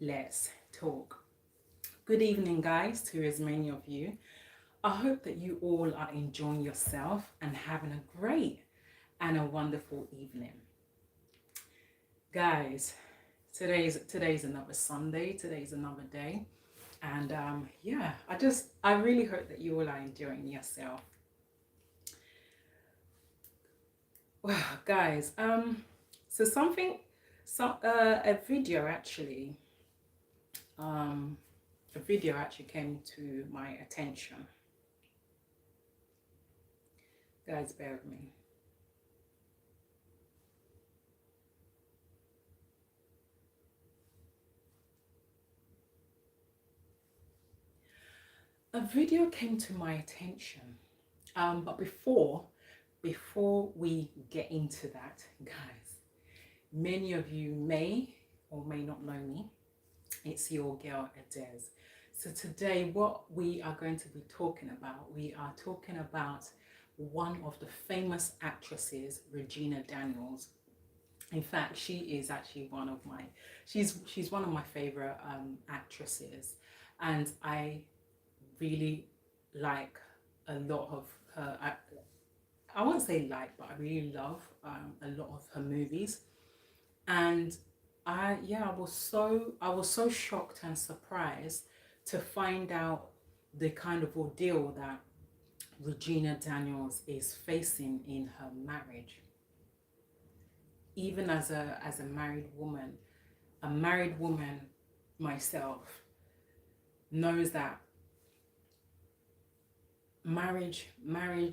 let's talk. Good evening, guys, to as many of you. I hope that you all are enjoying yourself and having a great and a wonderful evening. Guys, today's another Sunday, today's another day. And I really hope that you all are enjoying yourself. Well, guys, so something, a video actually, um, a video actually came to my attention. Guys, bear with me. A video came to my attention, but before we get into that, guys, many of you may or may not know me. It's your girl Adez. So today, what we are going to be talking about, we are talking about one of the famous actresses, Regina Daniels. In fact, she is actually she's one of my favorite actresses, and I really like a lot of her. I won't say like, but I really love a lot of her movies. And I was so shocked and surprised to find out the kind of ordeal that Regina Daniels is facing in her marriage. Even as a married woman myself knows that marriage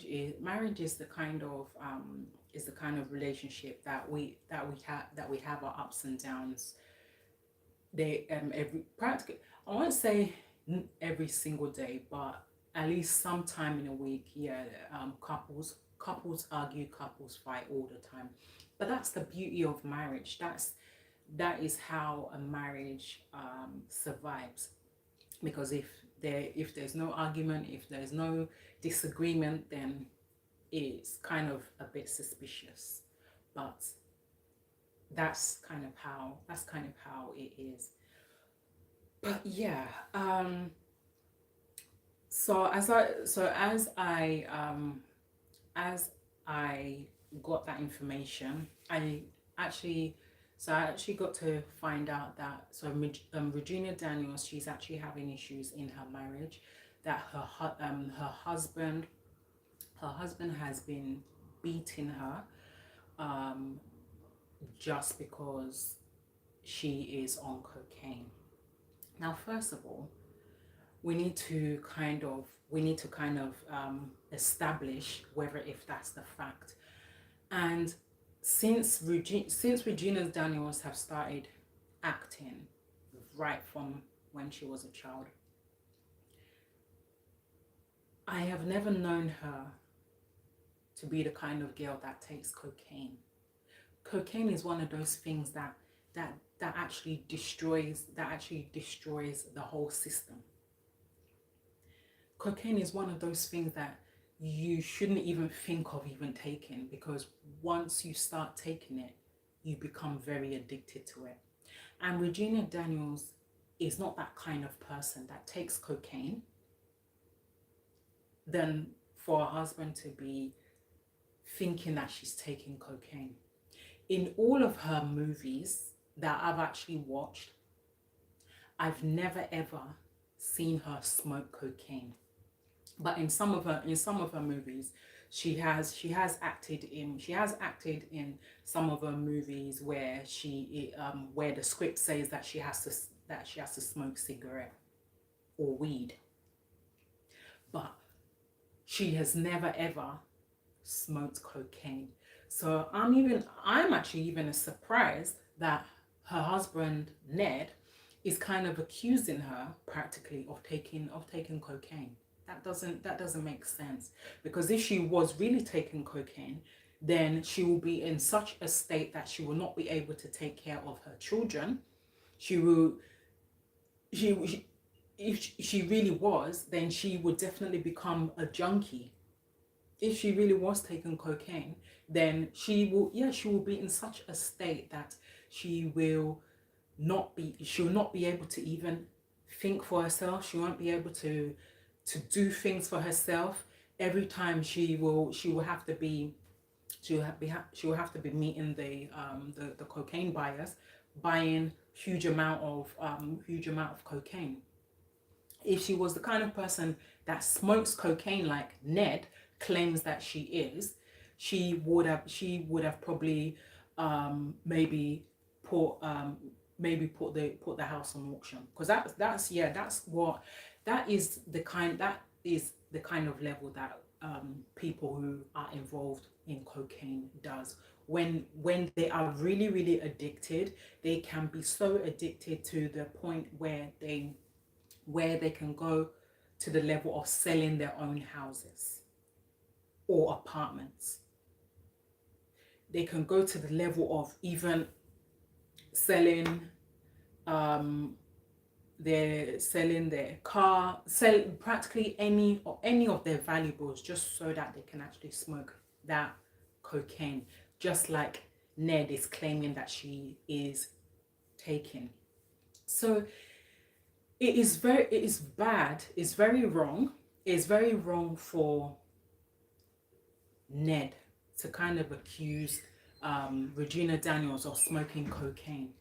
is the kind of relationship that we have our ups and downs. They every practically, I won't say every single day, but at least sometime in a week. Yeah, couples argue, couples fight all the time, but that's the beauty of marriage. That is how a marriage survives, because if there's no argument, if there's no disagreement, then it's kind of a bit suspicious. But that's kind of how it is. But yeah, so as I got that information, actually I actually got to find out that Regina Daniels, she's actually having issues in her marriage, that her husband has been beating her, um, just because she is on cocaine. Now, first of all, we need to kind of establish whether if that's the fact. And since Regina Daniels have started acting right from when she was a child, I have never known her to be the kind of girl that takes cocaine. Cocaine is one of those things that actually destroys the whole system. Cocaine is one of those things that you shouldn't even think of even taking, because once you start taking it, you become very addicted to it. And Regina Daniels is not that kind of person that takes cocaine, then for her husband to be thinking that she's taking cocaine. In all of her movies that I've actually watched, I've never ever seen her smoke cocaine. But in some of her movies, she has acted in some of her movies where where the script says that she has to smoke cigarette or weed, but she has never ever smoked cocaine. So I'm actually even surprised that her husband Ned is kind of accusing her practically of taking cocaine. That doesn't make sense, because if she was really taking cocaine, then she will be in such a state that she will not be able to take care of her children. She will she if she really was, then she would definitely become a junkie. If she really was taking cocaine, then she will be in such a state that she will she'll not be able to even think for herself. She won't be able to do things for herself. Every time she will have to be she will have to be meeting the cocaine buyers, buying huge amount of cocaine. If she was the kind of person that smokes cocaine like Ned claims that she is, she would have probably maybe put put the house on auction, because that is the kind of level that people who are involved in cocaine does. When they are really addicted, they can be so addicted to the point where they can go to the level of selling their own houses or apartments. They can go to the level of even selling they're selling their car, sell practically any of their valuables, just so that they can actually smoke that cocaine, just like Ned is claiming that she is taking. So it is bad, it's very wrong. It's very wrong for Ned to kind of accuse Regina Daniels of smoking cocaine.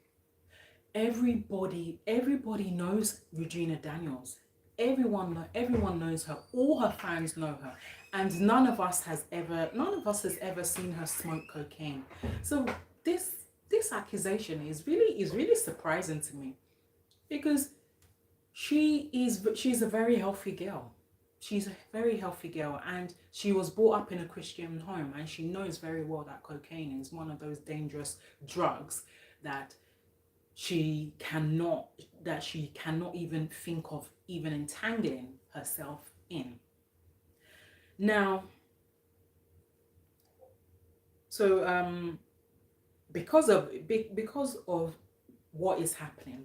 Everybody knows Regina Daniels. Everyone knows her. All her fans know her, and none of us has ever seen her smoke cocaine. So this accusation is really surprising to me, because she's a very healthy girl. She's a very healthy girl, and she was brought up in a Christian home, and she knows very well that cocaine is one of those dangerous drugs that she cannot even think of even entangling herself in. Now, so because of what is happening,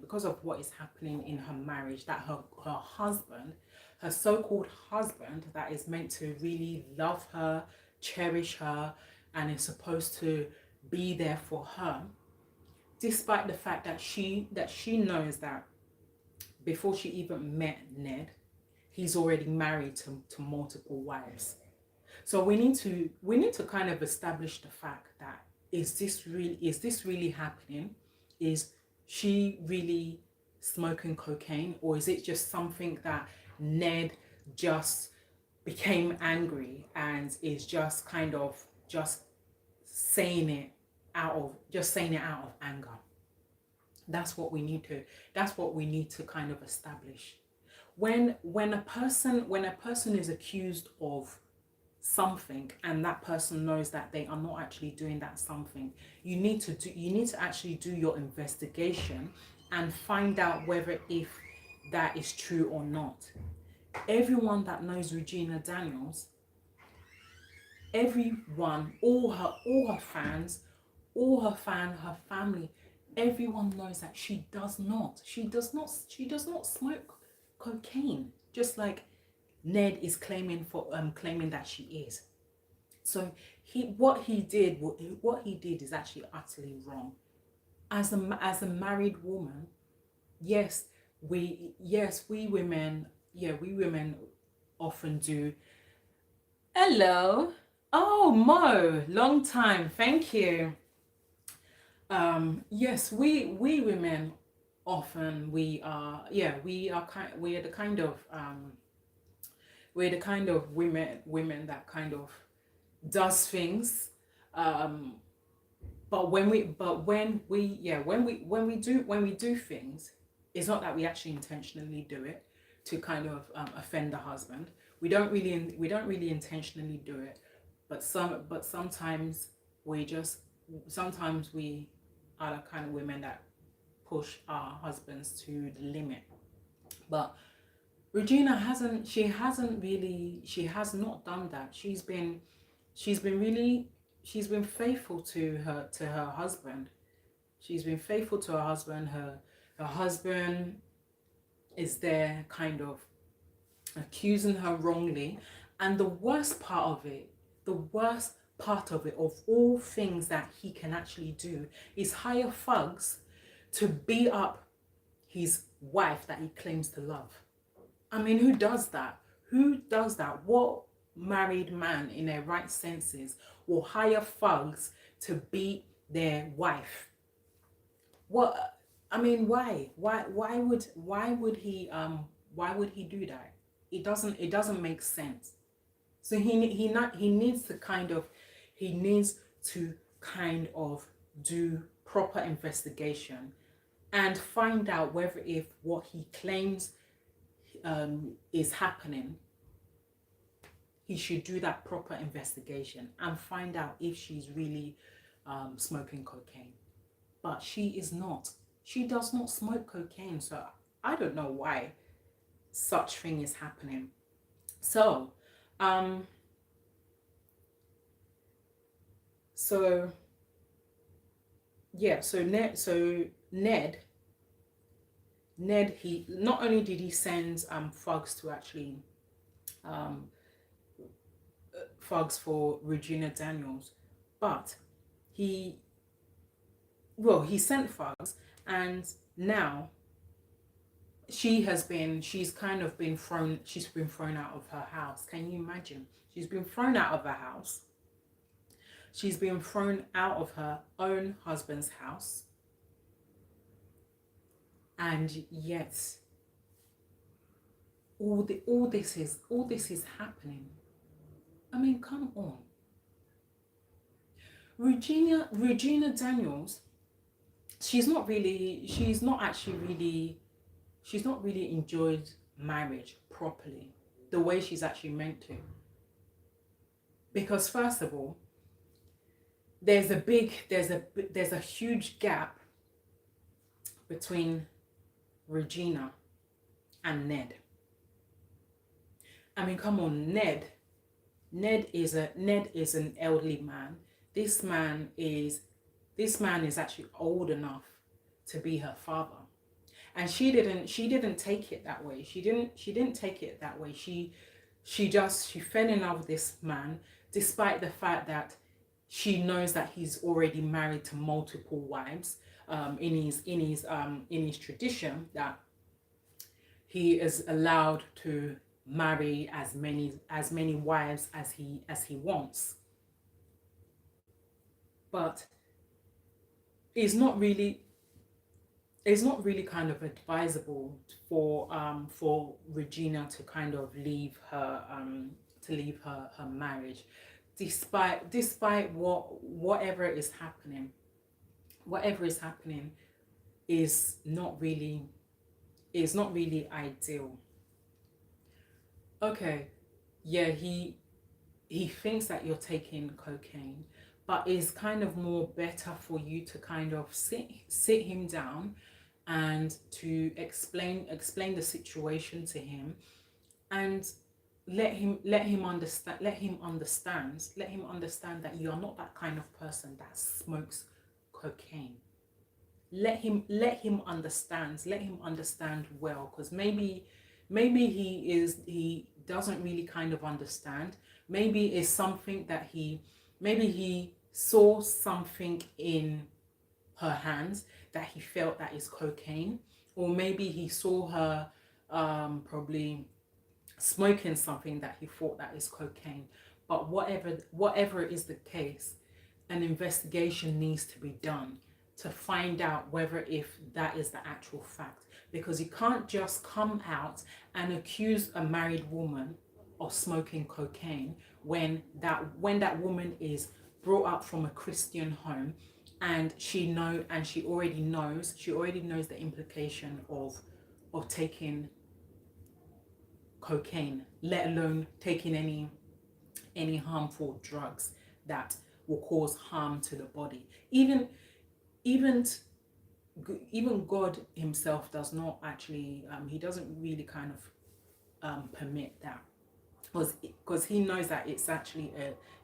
in her marriage, that her husband, her so-called husband, that is meant to really love her, cherish her, and is supposed to be there for her, despite the fact that she knows that before she even met Ned, he's already married to multiple wives. So we need to kind of establish the fact that is this really happening? Is she really smoking cocaine, or is it just something that Ned just became angry and is just kind of just saying it out of anger? That's what we need to kind of establish. When a person is accused of something, and that person knows that they are not actually doing that something, you need to actually do your investigation and find out whether if that is true or not. Everyone that knows Regina Daniels, everyone, all her fans, her family, everyone knows that she does not smoke cocaine, just like Ned is claiming that she is. So what he did is actually utterly wrong. As a married woman, we women often do. Hello. Oh, Mo, long time. Thank you. Yes, we women often we are the kind of we're the kind of women that kind of does things, but when we do things, it's not that we actually intentionally do it to kind of offend the husband. We don't really intentionally do it, but sometimes we are the kind of women that push our husbands to the limit. But Regina has not done that. She's been faithful to her husband. She's been faithful to her husband. Her husband is there kind of accusing her wrongly. And the worst part of it, of all things that he can actually do, is hire thugs to beat up his wife that he claims to love. I mean, who does that? Who does that? What married man in their right senses will hire thugs to beat their wife? What? I mean, why? Why would he do that? It doesn't make sense. So he needs to kind of he needs to kind of do proper investigation and find out whether if what he claims is happening, he should do that proper investigation and find out if she's really smoking cocaine. But she is not. She does not smoke cocaine. So I don't know why such thing is happening. So, so yeah, Ned, he not only did he send thugs to actually um thugs for Regina Daniels, but he he sent thugs, and now she's kind of been thrown she's been thrown out of her house. Can you imagine? She's been thrown out of her house. She's been thrown out of her own husband's house. And yet all this is happening. I mean, come on. Regina Daniels, she's not really enjoyed marriage properly the way she's actually meant to. Because first of all, there's a huge gap between Regina and Ned. I mean, come on, Ned is an elderly man. This man is actually old enough to be her father. And she didn't take it that way. She didn't take it that way. She fell in love with this man despite the fact that she knows that he's already married to multiple wives. In his tradition, that he is allowed to marry as many wives as he wants. But it's not really kind of advisable for Regina to kind of leave her marriage, despite whatever is happening is not really ideal. Okay, yeah, he thinks that you're taking cocaine, but it's kind of more better for you to kind of sit him down and to explain the situation to him, and let him understand that you are not that kind of person that smokes cocaine. Let him understand well, because maybe he doesn't really kind of understand. Maybe it's something that he saw something in her hands that he felt that is cocaine, or maybe he saw her probably smoking something that he thought that is cocaine. But whatever is the case, an investigation needs to be done to find out whether if that is the actual fact, because you can't just come out and accuse a married woman of smoking cocaine when that woman is brought up from a Christian home, and she already knows the implication of taking cocaine, let alone taking any harmful drugs that will cause harm to the body. Even God himself does not actually he doesn't really kind of permit that, because he knows that it's actually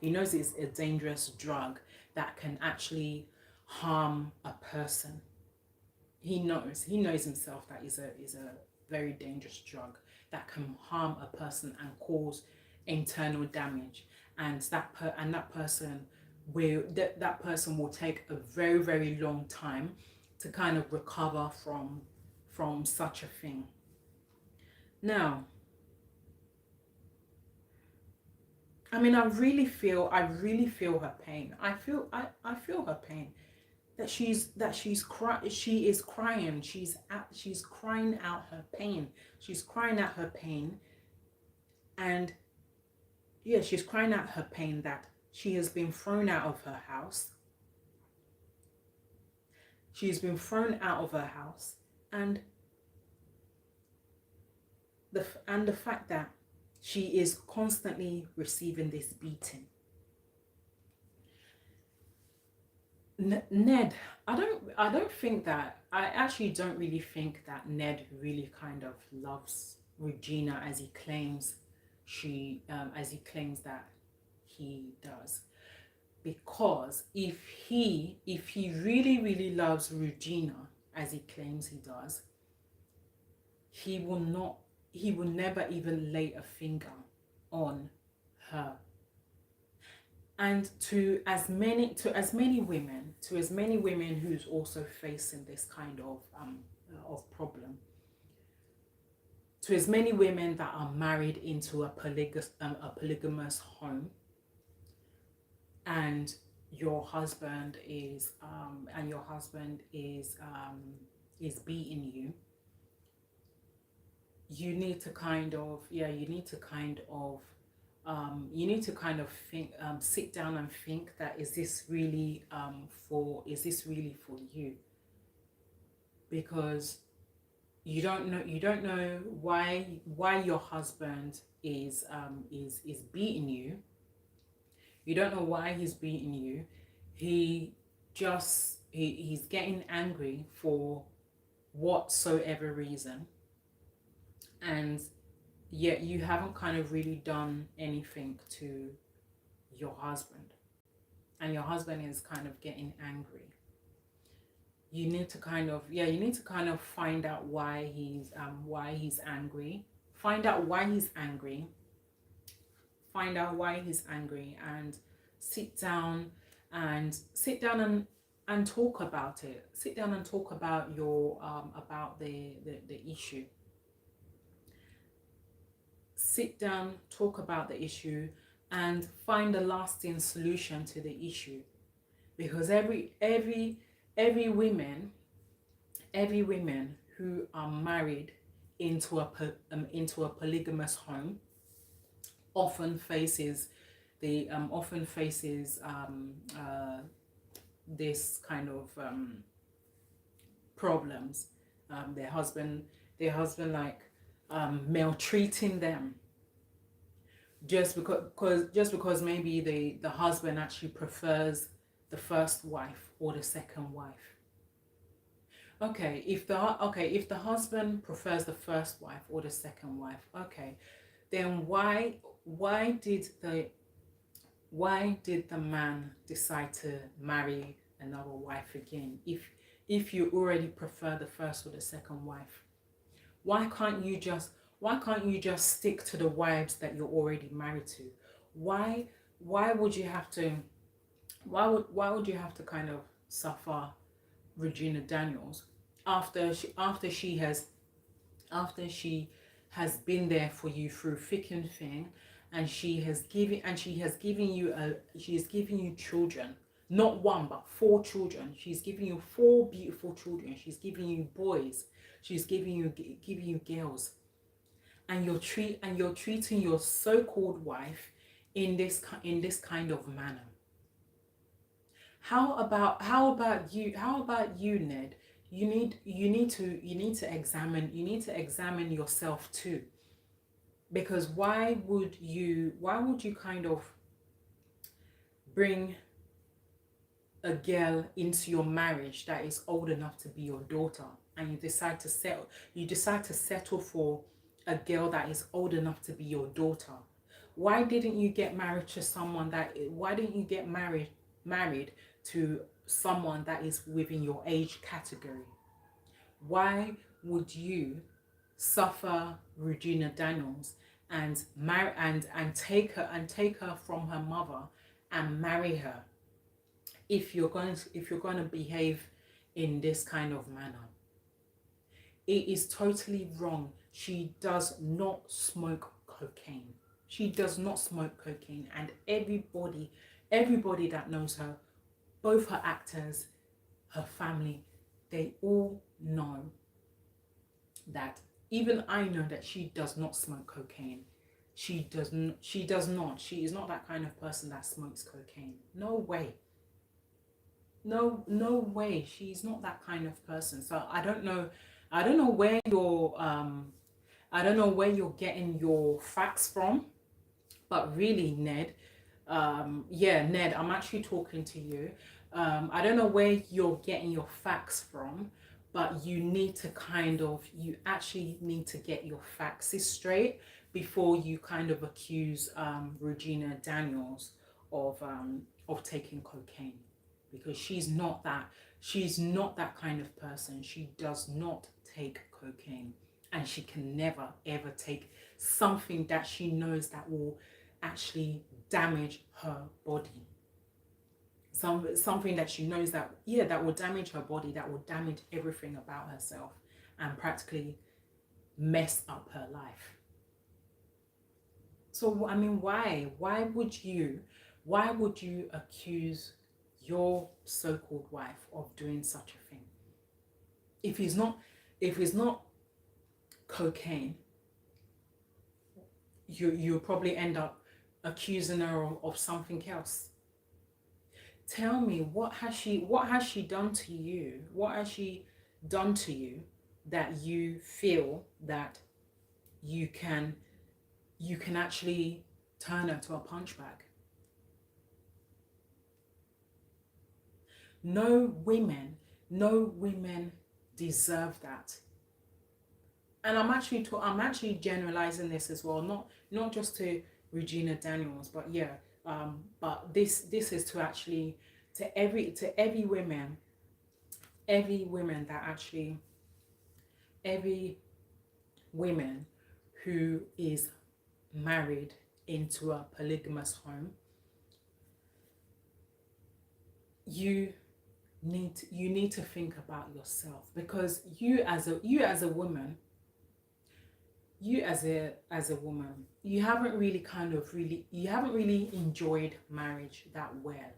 it's a dangerous drug that can actually harm a person. He knows himself that is a very dangerous drug that can harm a person and cause internal damage, and that person will take a very, very long time to kind of recover from such a thing. Now, I mean, I really feel her pain. I feel her pain. She is crying. She's crying out her pain. She's crying out her pain. And yeah, she's crying out her pain that she has been thrown out of her house. She's been thrown out of her house. And the fact that she is constantly receiving this beating. Ned, I actually don't really think that Ned really kind of loves Regina as he claims that he does. Because if he really loves Regina as he claims he does, he will never even lay a finger on her. And to as many women who's also facing this kind of problem, to as many women that are married into a polygamous home, and your husband is beating you, you need to kind of think, sit down and think that is this really for you? Because you don't know why your husband is beating you. You don't know why he's beating you. He's getting angry for whatsoever reason, and yet you haven't kind of really done anything to your husband, and your husband is kind of getting angry. You need to kind of find out why he's angry. Find out why he's angry. And sit down and talk about it. Sit down and talk about about the issue. Sit down, talk about the issue, and find a lasting solution to the issue. Because every women who are married into a polygamous home often faces this kind of problems. Their husband like maltreating them just because maybe the husband actually prefers the first wife or the second wife. Okay, if the husband prefers the first wife or the second wife, okay, then why did the man decide to marry another wife again if you already prefer the first or the second wife? Why can't you just stick to the wives that you're already married to? Why would you have to kind of suffer Regina Daniels after she has been there for you through thick and thin, and she has given you children, not one but 4 children. She's giving you 4 beautiful children. She's giving you boys. She's giving you girls, and you're treating your so-called wife in this kind of manner. How about you, Ned? You need to examine yourself too. Because why would you kind of bring a girl into your marriage that is old enough to be your daughter, and you decide to settle for a girl that is old enough to be your daughter? Why didn't you get married to someone to someone that is within your age category? Why would you suffer Regina Daniels and take her from her mother and marry her if you're going to behave in this kind of manner. It is totally wrong. She does not smoke cocaine. She does not smoke cocaine. And everybody that knows her, both her actors, her family, they all know that. Even I know that she does not smoke cocaine. She does not. She is not that kind of person that smokes cocaine. No way. No way. She's not that kind of person. So I don't know where I don't know where you're getting your facts from, but really, Ned, yeah, Ned, I'm actually talking to you. I don't know where you're getting your facts from, but you actually need to get your facts straight before you kind of accuse Regina Daniels of taking cocaine, because she's not that kind of person. She does not take cocaine, and she can never ever take something that she knows that will actually damage her body. Something that she knows that, yeah, that will damage her body, that will damage everything about herself, and practically mess up her life. So I mean, why would you accuse your so-called wife of doing such a thing? If it's not cocaine, you'll probably end up accusing her of something else. Tell me, what has she done to you? What has she done to you that you feel that you can actually turn her to a punch bag? No women deserve that. And I'm actually generalizing this as well, not just to Regina Daniels, but yeah, but this is to actually every woman that actually every woman who is married into a polygamous home. You need to think about yourself, because you as a woman, you as a woman, you haven't really enjoyed marriage that well,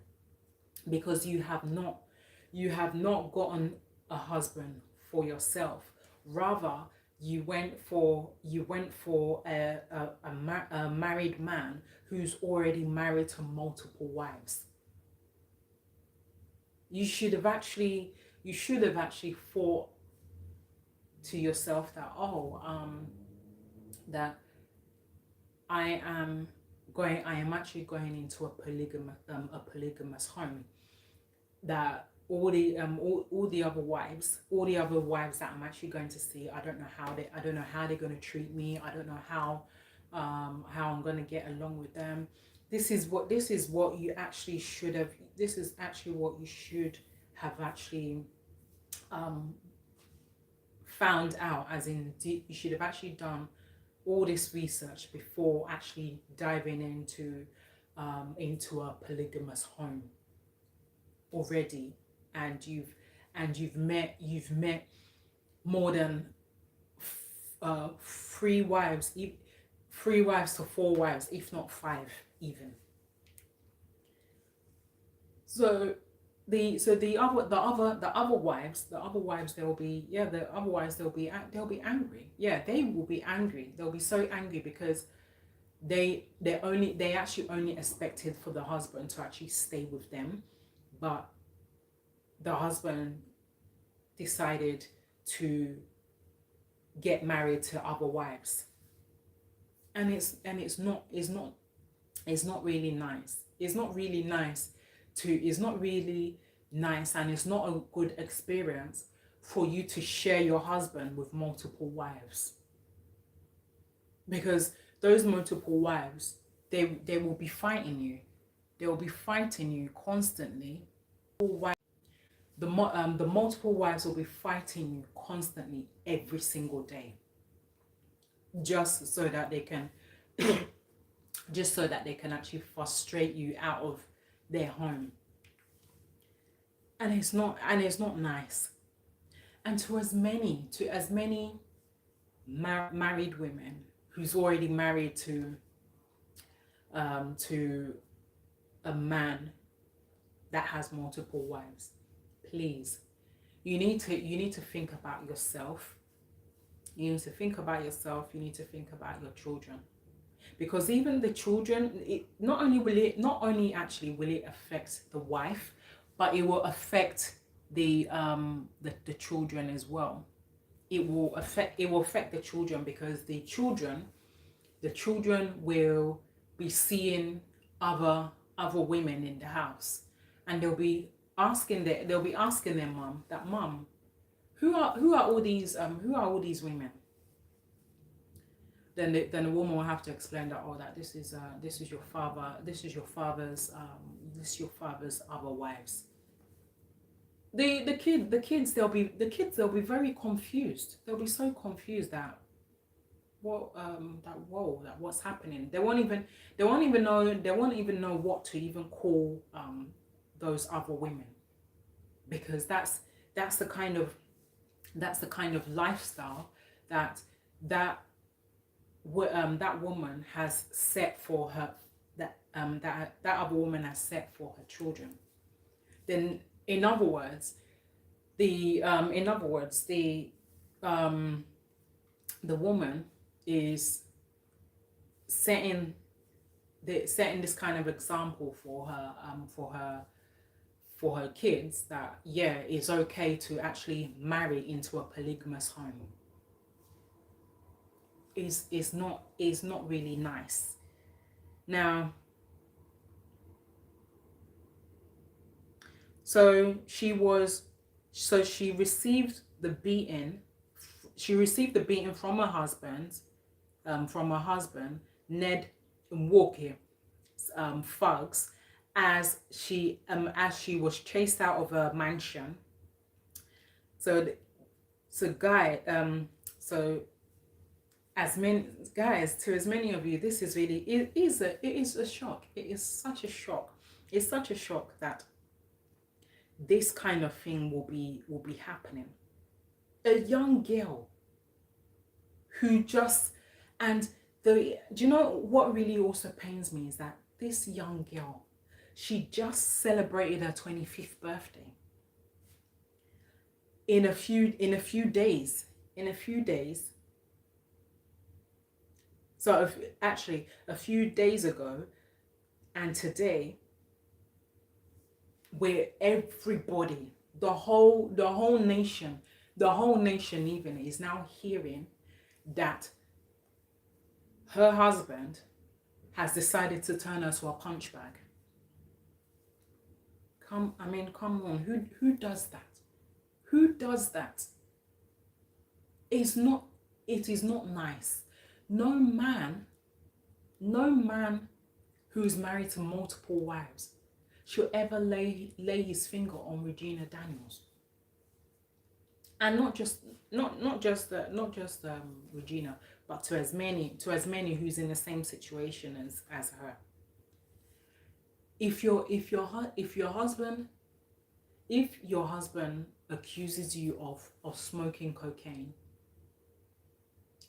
because you have not gotten a husband for yourself. Rather, you went for a married man who's already married to multiple wives. You should have actually thought to yourself that, that I am actually going into a polygamous home, that all the other wives that I'm actually going to see, I don't know how they're going to treat me. I don't know how I'm going to get along with them. This is what you actually should have. This is actually what you should have actually found out. As in, you should have actually done all this research before actually diving into a polygamous home already, and you've met more than three wives to four wives, if not five even. So the other wives, they'll be angry. Yeah, they will be angry. They'll be so angry because they actually only expected for the husband to actually stay with them, but the husband decided to get married to other wives, and it's not really nice. It's not really nice, and it's not a good experience for you to share your husband with multiple wives, because those multiple wives, they will be fighting you. They will be fighting you constantly. The multiple wives will be fighting you constantly every single day, just so that they can actually frustrate you out of their home. it's not nice. And to as many married women who's already married to a man that has multiple wives, please, you need to think about yourself. You need to think about yourself. You need to think about your children, because even the children, not only actually will it affect the wife, but it will affect the children as well. It will affect the children, because the children will be seeing other women in the house, and they'll be asking their mum, that mum, who are all these women? Then the woman will have to explain that, oh, that this is your father's other wives. The kids they'll be very confused. They'll be so confused that what's happening. They won't even know what to even call those other women, because that's the kind of lifestyle that woman has set for her, that other woman has set for her children. Then in other words the woman is setting this kind of example for her kids, that yeah, it's okay to actually marry into a polygamous home. Is not really nice. Now, so she received the beating. She received the beating from her husband, Ned Nwoko, thugs, as she was chased out of a mansion. So as many of you, this is really, it is a shock. It is such a shock. It's such a shock that this kind of thing will be happening. A young girl who just, do you know what really also pains me is that this young girl, she just celebrated her 25th birthday. In a few days. So actually a few days ago and today, where everybody, the whole nation even is now hearing that her husband has decided to turn her to a punch bag. Come on, who does that? Who does that? It is not nice. No man who's married to multiple wives should ever lay his finger on Regina Daniels. And not just Regina, but to as many who's in the same situation as her. If your husband accuses you of smoking cocaine,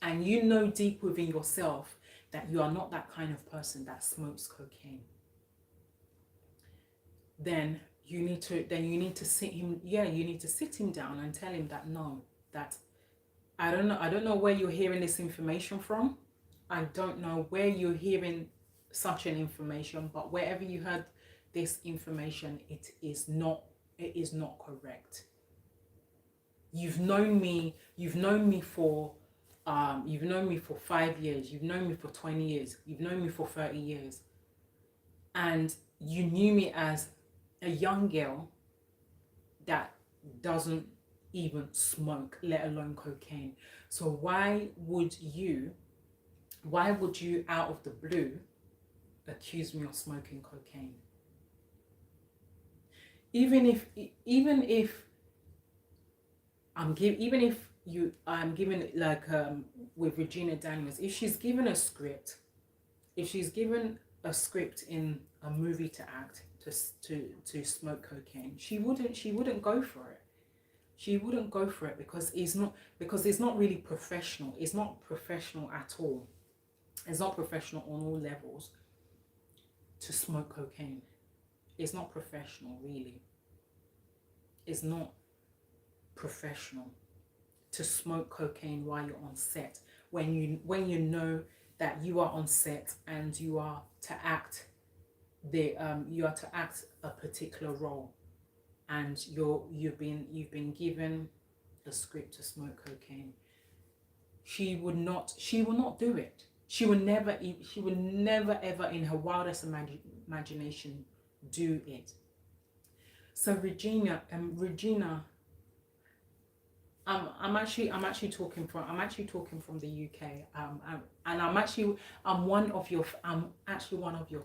and you know deep within yourself that you are not that kind of person that smokes cocaine, then you need to sit him down and tell him that no, that I don't know where you're hearing this information from. I don't know where you're hearing such an information, but wherever you heard this information, it is not correct. You've known me for 5 years, you've known me for 20 years, you've known me for 30 years, and you knew me as a young girl that doesn't even smoke, let alone cocaine. So why would you out of the blue accuse me of smoking cocaine? Even if I'm given like with Regina Daniels, if she's given a script in a movie to act, to smoke cocaine. She wouldn't go for it. She wouldn't go for it because it's not really professional. It's not professional at all. It's not professional on all levels to smoke cocaine. It's not professional, really. It's not professional to smoke cocaine while you're on set, when you know that you are on set and you are to act a particular role, and you've been given the script to smoke cocaine. She will not do it. She will never ever in her wildest imagination do it. So Regina, I'm actually talking from the UK. And I'm actually one of your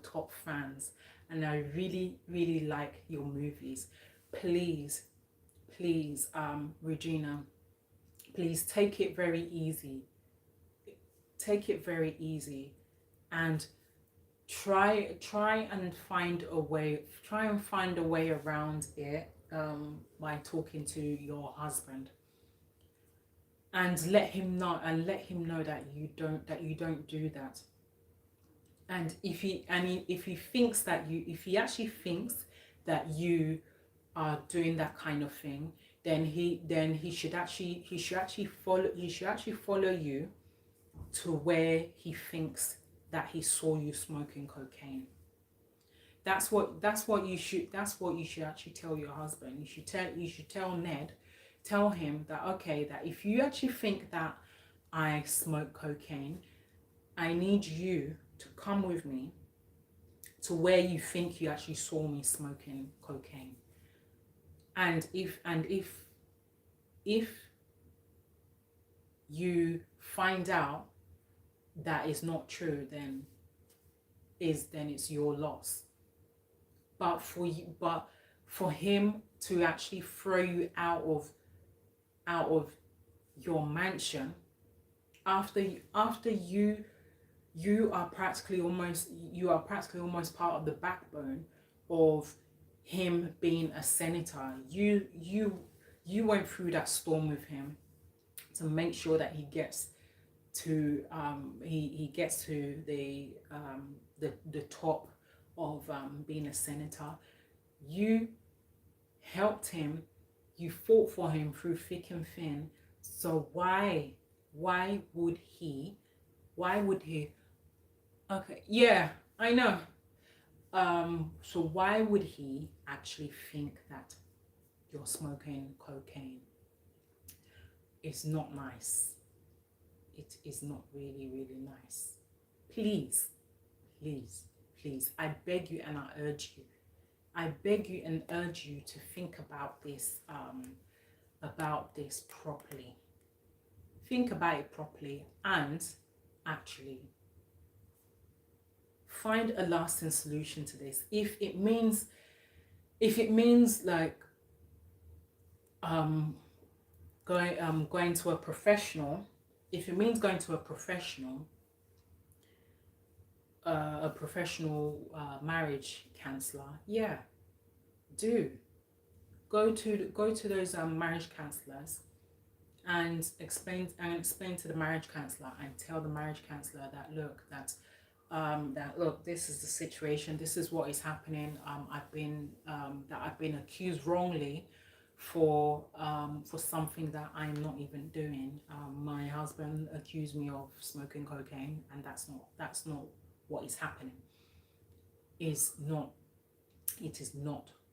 top fans, and I really like your movies. Please, Regina, please take it very easy. Take it very easy, and try and find a way. Try and find a way around it by talking to your husband, and let him know that you don't do that. And if he actually thinks that you are doing that kind of thing, then he should actually follow you to where he thinks that he saw you smoking cocaine. That's what you should actually tell your husband. You should tell Ned, tell him that, okay, that if you actually think that I smoke cocaine, I need you to come with me to where you think you actually saw me smoking cocaine. And if you find out that is not true, then it's your loss. But for him to actually throw you out of your mansion after you are practically almost part of the backbone of him being a senator. You went through that storm with him to make sure that he gets to the top of being a senator. You helped him, you fought for him through thick and thin. So why would he okay, yeah, I know. So why would he actually think that you're smoking cocaine? It's not nice. It is not really nice. Please, I beg you and I urge you. I beg you and urge you to think about this properly. Think about it properly, and actually find a lasting solution to this. If it means like going to a professional, if it means going to a professional marriage counselor, yeah, do go to those marriage counselors and explain to the marriage counselor, and tell the marriage counselor that look, this is the situation, this is what is happening. I've been accused wrongly for something that I'm not even doing. My husband accused me of smoking cocaine, and that's not what is happening. It is not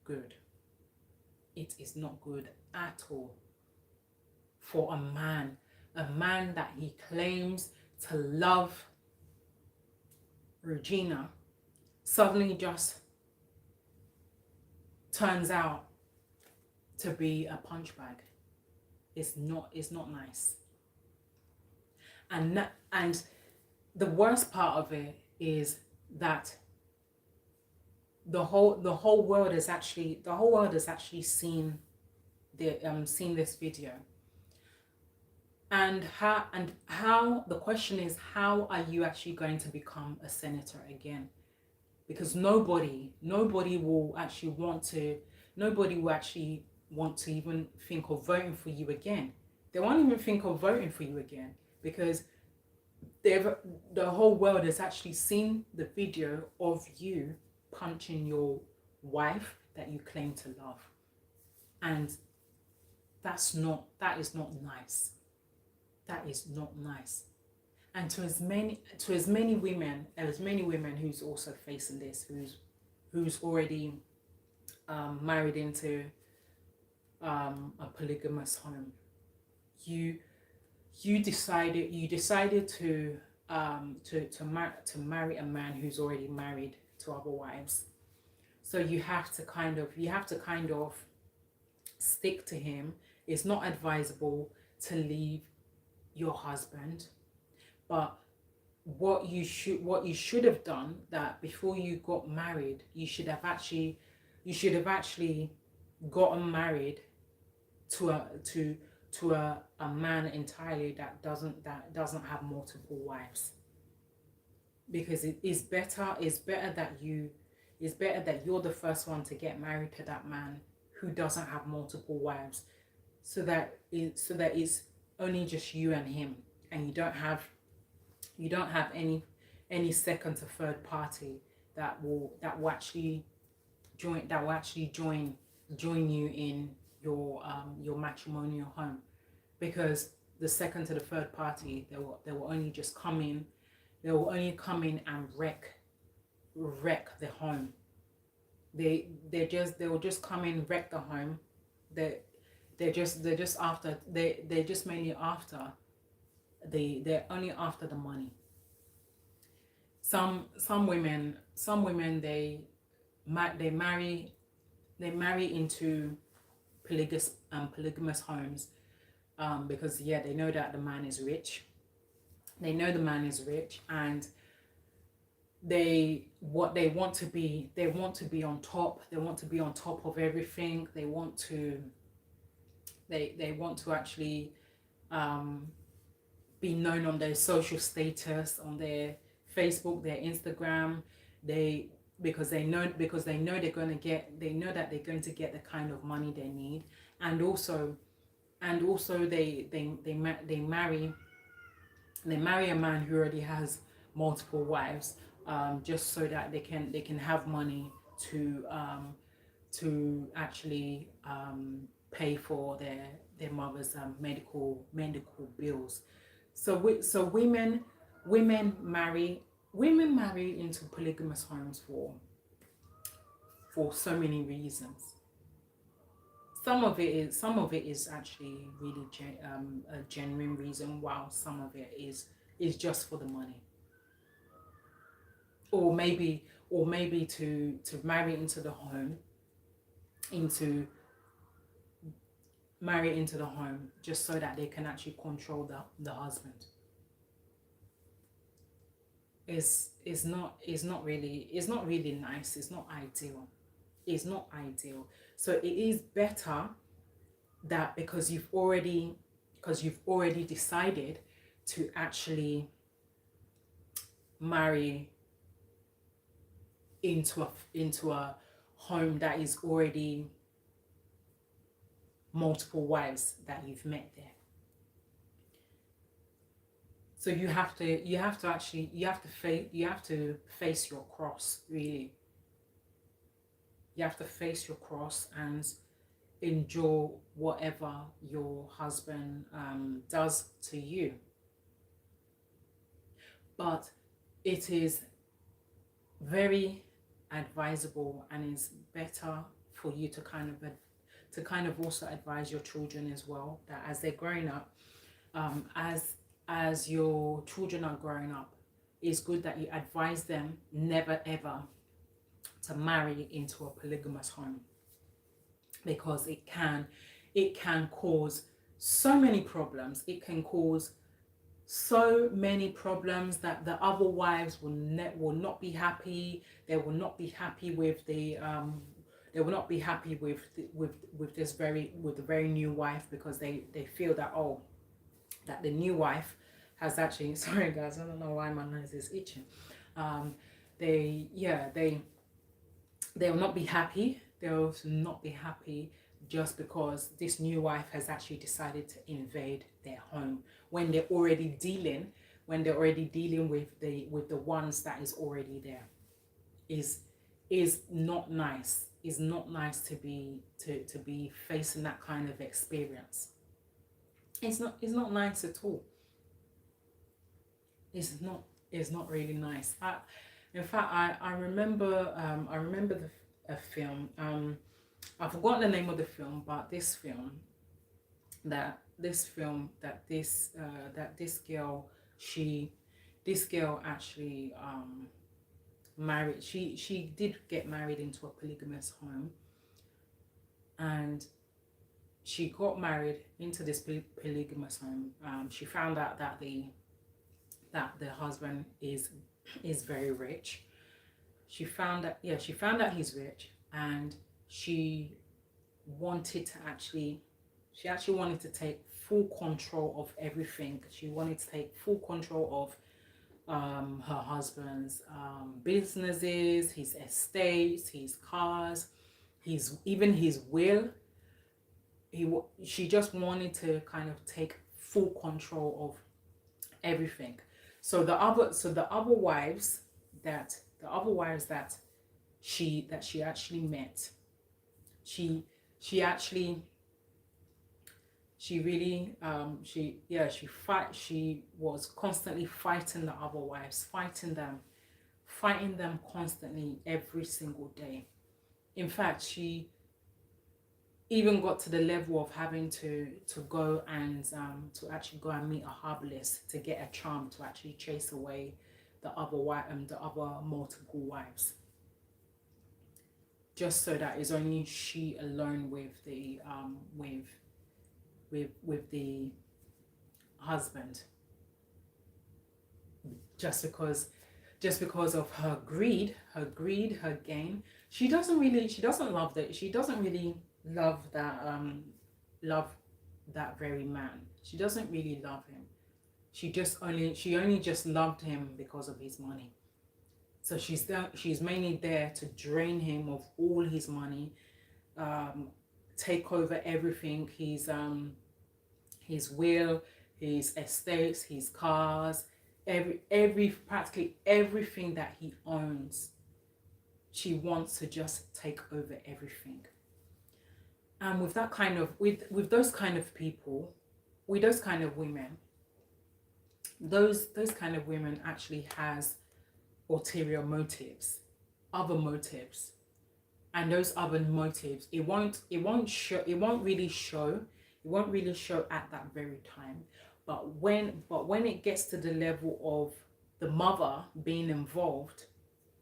good. It is not good at all for a man that he claims to love, Regina, suddenly just turns out to be a punch bag. It's not nice. And the worst part of it is that the whole world has actually seen this video. And how the question is, how are you actually going to become a senator again? because nobody will actually want to even think of voting for you again. They won't even think of voting for you again because they've the whole world has actually seen the video of you punching your wife that you claim to love. And that is not nice. That is not nice. And to as many women who's also facing this, who's already married into a polygamous home, you decided to marry a man who's already married to other wives. So you have to kind of stick to him. It's not advisable to leave your husband, but what you should have done, that before you got married, you should have actually gotten married to a man entirely that doesn't have multiple wives. Because it's better that you're the first one to get married to that man who doesn't have multiple wives, so that it's only just you and him, and you don't have any second to third party that will actually join you in your matrimonial home. Because the second to the third party, they will only just come in. They will only come in and wreck the home. They will just come in, wreck the home. They're only after the money. Some women they marry into polygamous homes because they know that the man is rich. They know the man is rich, and they want to be on top. They want to be on top of everything. They want to actually be known on their social status, on their Facebook, their Instagram. Because they know that they're going to get the kind of money they need, and also they marry a man who already has multiple wives, just so that they can have money to actually pay for their mother's medical bills. So women marry into polygamous homes for so many reasons. Some of it is actually really a genuine reason, while some of it is just for the money, or maybe to marry into the home, just so that they can actually control the husband. It's not really nice. It's not ideal. So it is better that because you've already decided to actually marry into a home that is already multiple wives that you've met there. So you have to face your cross, really. You have to face your cross and endure whatever your husband does to you. But it is very advisable, and is better for you to kind of also advise your children as well, that as they're growing up, as your children are growing up, it's good that you advise them never ever to marry into a polygamous home, because it can cause so many problems. It can cause so many problems that the other wives will not be happy. They will not be happy with the the very new wife, because they feel that the new wife has actually, sorry guys, I don't know why my nose is itching, they'll not be happy. They'll not be happy just because this new wife has actually decided to invade their home when they're already dealing with the ones that is already there. Is not nice. Is not nice to be facing that kind of experience. It's not nice at all. It's not really nice. In fact, I remember a film. I've forgotten the name of the film, but this girl, she this girl actually married. She did get married into a polygamous home, and she got married into this polygamous home. She found out that the husband is very rich. She found out he's rich, and she wanted to actually she actually wanted to take full control of everything. She wanted to take full control of her husband's businesses, his estates, his cars, his will. She just wanted to kind of take full control of everything. So the other wives that she actually met, she actually she really she was constantly fighting the other wives, fighting them constantly every single day. In fact, she even got to the level of having to go and to actually go and meet a herbalist to get a charm to actually chase away the other multiple wives, just so that it's only she alone with the husband, just because of her greed, her gain. She doesn't really love that very man. She doesn't really love him. She only just loved him because of his money. So she's mainly there to drain him of all his money, take over everything, his will, his estates, his cars, practically everything that he owns. She wants to just take over everything. And with that kind of with those kind of people, with those kind of women, those kind of women actually has ulterior motives, other motives. And those other motives, it won't really show at that very time. But when it gets to the level of the mother being involved,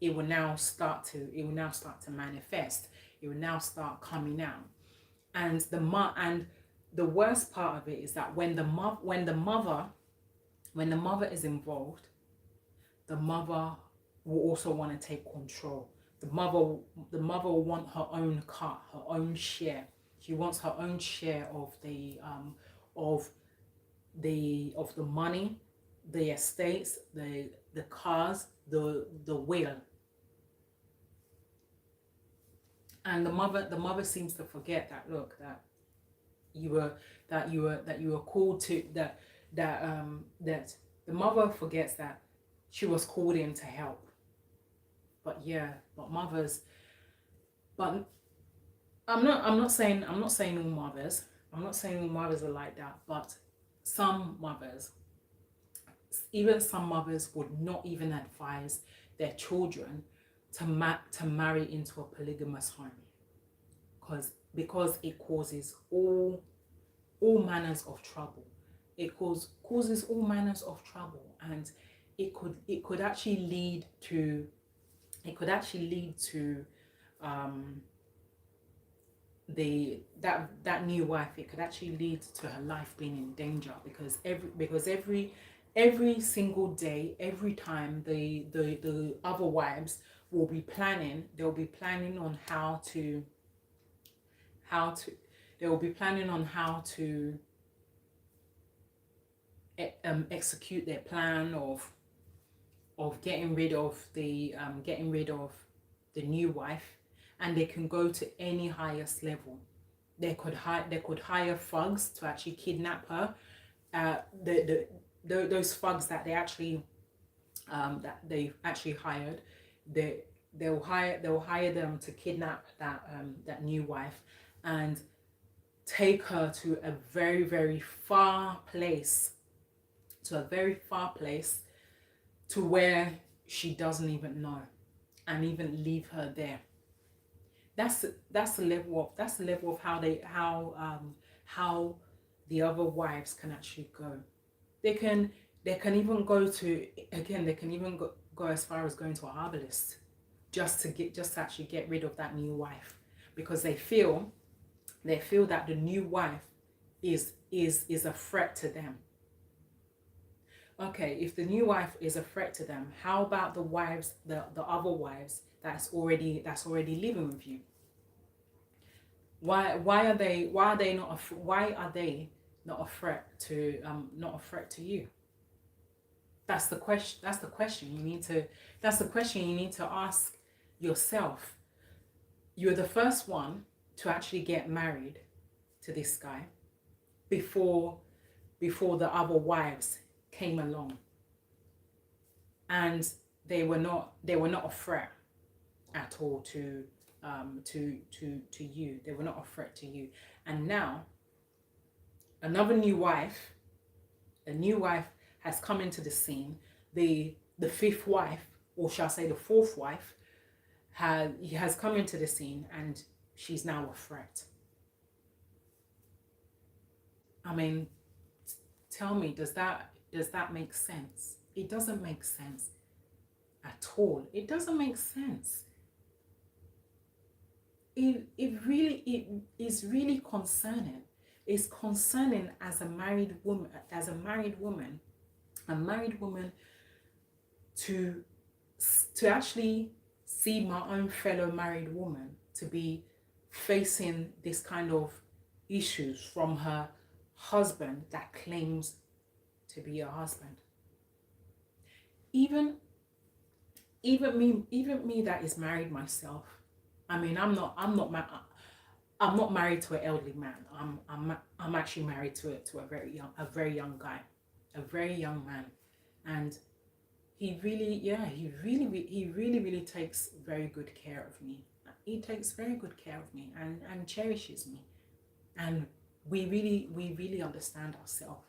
it will now start to manifest. It will now start coming out. And the worst part of it is that when the mother is involved, the mother will also want to take control. The mother will want her own cut, her own share. She wants her own share of the money, the estates, the cars, the will. And the mother seems to forget that, look, that you were called to that the mother forgets that she was called in to help. But I'm not saying all mothers. I'm not saying all mothers are like that, but some mothers would not even advise their children to marry into a polygamous home, because it causes all manners of trouble. It causes all manners of trouble, and it could actually lead to that new wife. It could actually lead to her life being in danger, because every single day, every time the other wives will be planning. They'll be planning on how to execute their plan of getting rid of the new wife, and they can go to any highest level. They could hire thugs to actually kidnap her. Those thugs that they actually hired, they'll hire them to kidnap that new wife and take her to a very, very far place, to where she doesn't even know, and even leave her there. That's the level of how the other wives can actually go. They can even go to, again, they can even go as far as going to a herbalist just to actually get rid of that new wife, because they feel that the new wife is a threat to them. Okay, if the new wife is a threat to them, how about the other wives that's already living with you? Why are they not a threat to you? That's the question. That's the question you need to ask yourself. You're the first one to actually get married to this guy before the other wives came along, and they were not a threat at all to you. They were not a threat to you. And now another new wife, a new wife has come into the scene. The fifth wife, or shall I say the fourth wife, has come into the scene, and she's now a threat. I mean, tell me, does that make sense? It doesn't make sense at all. It doesn't make sense. It is really concerning. It's concerning as a married woman, to actually see my own fellow married woman to be facing this kind of issues from her husband that claims to be a husband. Even me that is married myself. I mean, I'm not married to an elderly man. I'm actually married to a very young guy, a very young man, and he really takes very good care of me. He takes very good care of me and cherishes me, and we really understand ourselves.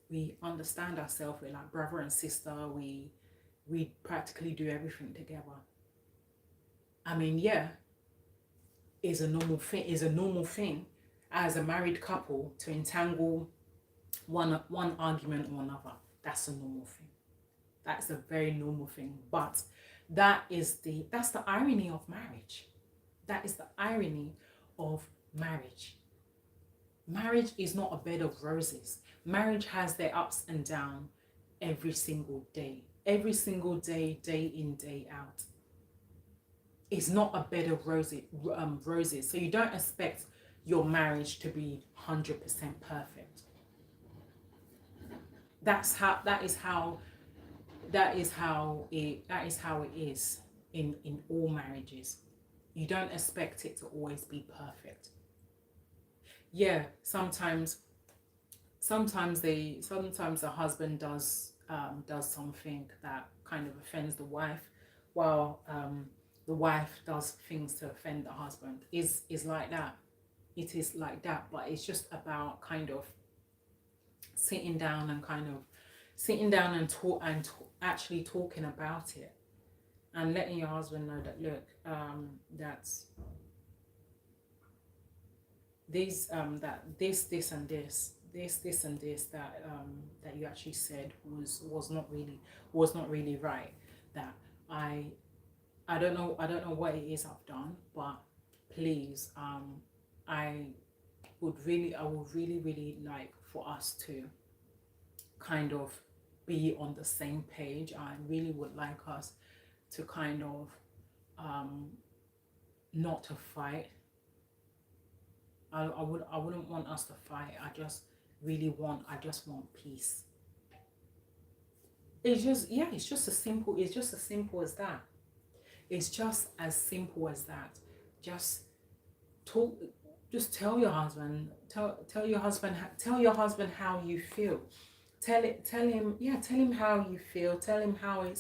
We understand ourselves. We're like brother and sister. We practically do everything together. I mean, yeah, is a normal thing as a married couple to entangle one argument or another. That's a normal thing. That's a very normal thing. But that's the irony of marriage. That is the irony of marriage. Marriage is not a bed of roses. Marriage has their ups and downs every single day. Every single day, day in, day out. It's not a bed of roses. So you don't expect your marriage to be 100% perfect. That is how it is in all marriages. You don't expect it to always be perfect. Yeah, sometimes the husband does something that kind of offends the wife, while the wife does things to offend the husband. Is like that. It is like that, but it's just about kind of sitting down and actually talking about it, and letting your husband know that, look, that's this and this and this that you actually said was not really right. That I don't know what it is I've done, but please, I would really like for us to kind of be on the same page. I really would like us to kind of not to fight. I wouldn't want us to fight. I just want peace. It's just, yeah, it's just as simple as that. It's just as simple as that. Just talk, just tell your husband, tell your husband how you feel. Tell him, yeah, tell him how you feel. Tell him how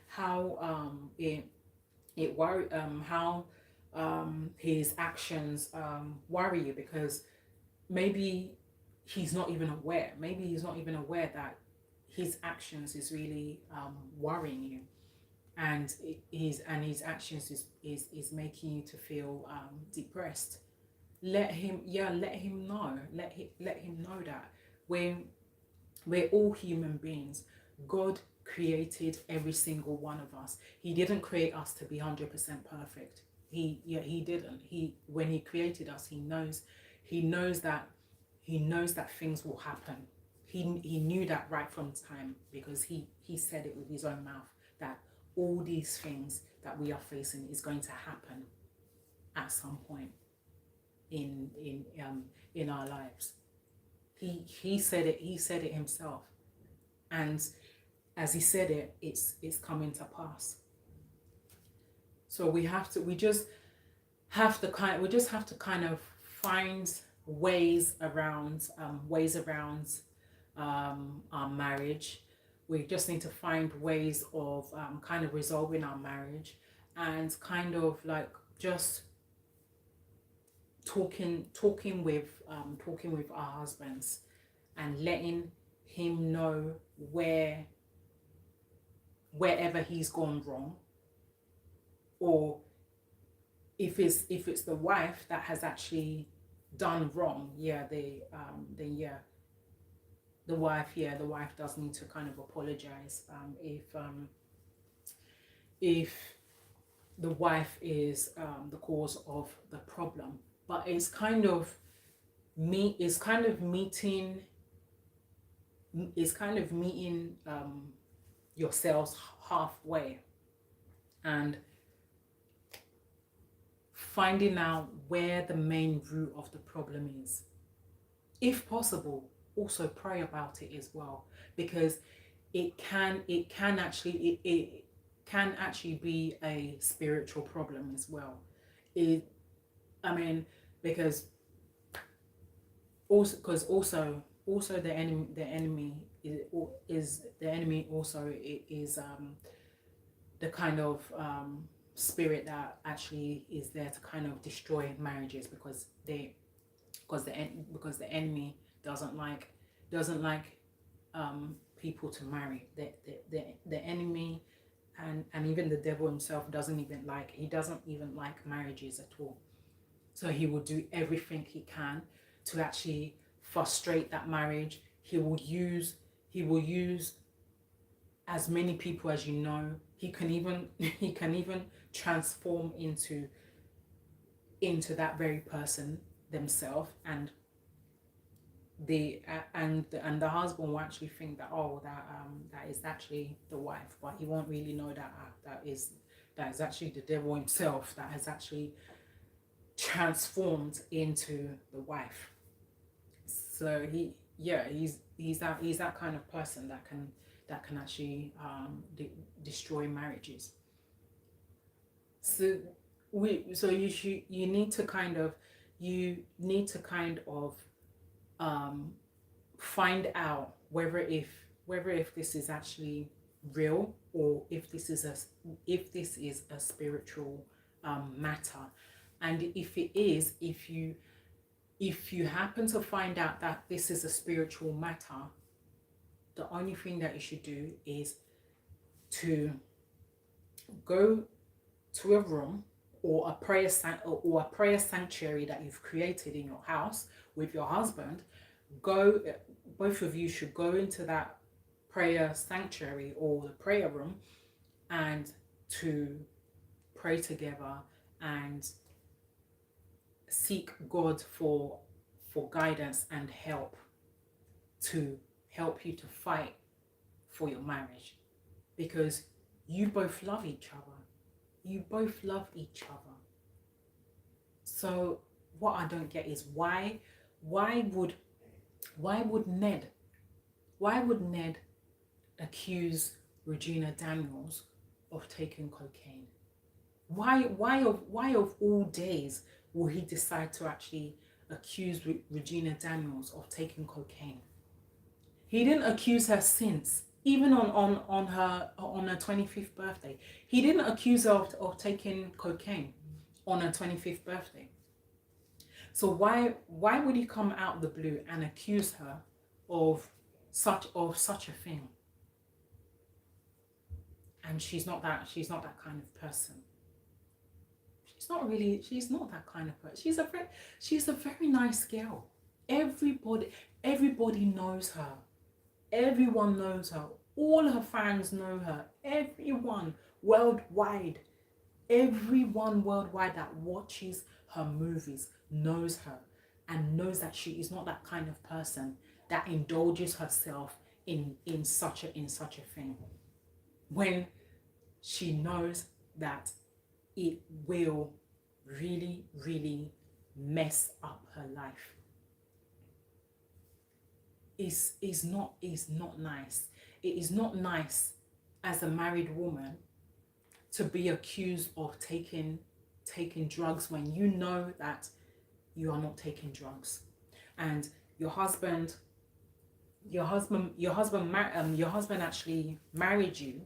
how it worry how his actions worry you, because maybe he's not even aware that his actions is really worrying you, and his actions is making you to feel depressed. Let him know, let him know that we're we're all human beings. God created every single one of us. He didn't create us to be 100% perfect. He didn't. When he created us, he knows that he knows that things will happen. He knew that right from time, because he said it with his own mouth, that all these things that we are facing is going to happen at some point in our lives. He said it. He said it himself, and as he said it, it's coming to pass. So we just have to kind of find ways around our marriage. We just need to find ways of kind of resolving our marriage, and kind of like just talking with our husbands, and letting him know wherever he's gone wrong, or if it's the wife that has actually done wrong, the wife does need to kind of apologize, if the wife is the cause of the problem. But it's kind of meeting yourselves halfway, and finding out where the main root of the problem is. If possible, also pray about it as well, because it can actually be a spiritual problem as well. It I mean, because also the enemy is the enemy also is the kind of spirit that actually is there to kind of destroy marriages, because the enemy doesn't like people to marry. The enemy, and even the devil himself doesn't even like marriages at all. So he will do everything he can to actually frustrate that marriage. He will use as many people as He can even transform into that very person themselves, and the husband will actually think that, that is actually the wife, but he won't really know that that is actually the devil himself that has actually transformed into the wife. So he's that kind of person that can actually destroy marriages. So you need to kind of find out whether if this is actually real, or if this is a spiritual matter. And if it is, if you happen to find out that this is a spiritual matter, the only thing that you should do is to go to a room or a prayer sanctuary that you've created in your house with your husband. Both of you should go into that prayer sanctuary or the prayer room, and to pray together and seek God for guidance and help, to help you to fight for your marriage, because you both love each other. You both love each other. So what I don't get is why would Ned accuse Regina Daniels of taking cocaine? Why of all days will he decide to actually accuse Regina Daniels of taking cocaine? He didn't accuse her since, even on her 25th birthday. He didn't accuse her of taking cocaine on her 25th birthday. So why would he come out of the blue and accuse her of such a thing? And she's not that kind of person. She's not that kind of person. She's a very nice girl. Everybody knows her. Everyone knows her. All her fans know her. Everyone worldwide that watches her movies knows her and knows that she is not that kind of person that indulges herself in such a thing, when she knows that it will really, really mess up her life. Is not nice. It is not nice as a married woman to be accused of taking drugs when you know that you are not taking drugs, and your husband actually married you.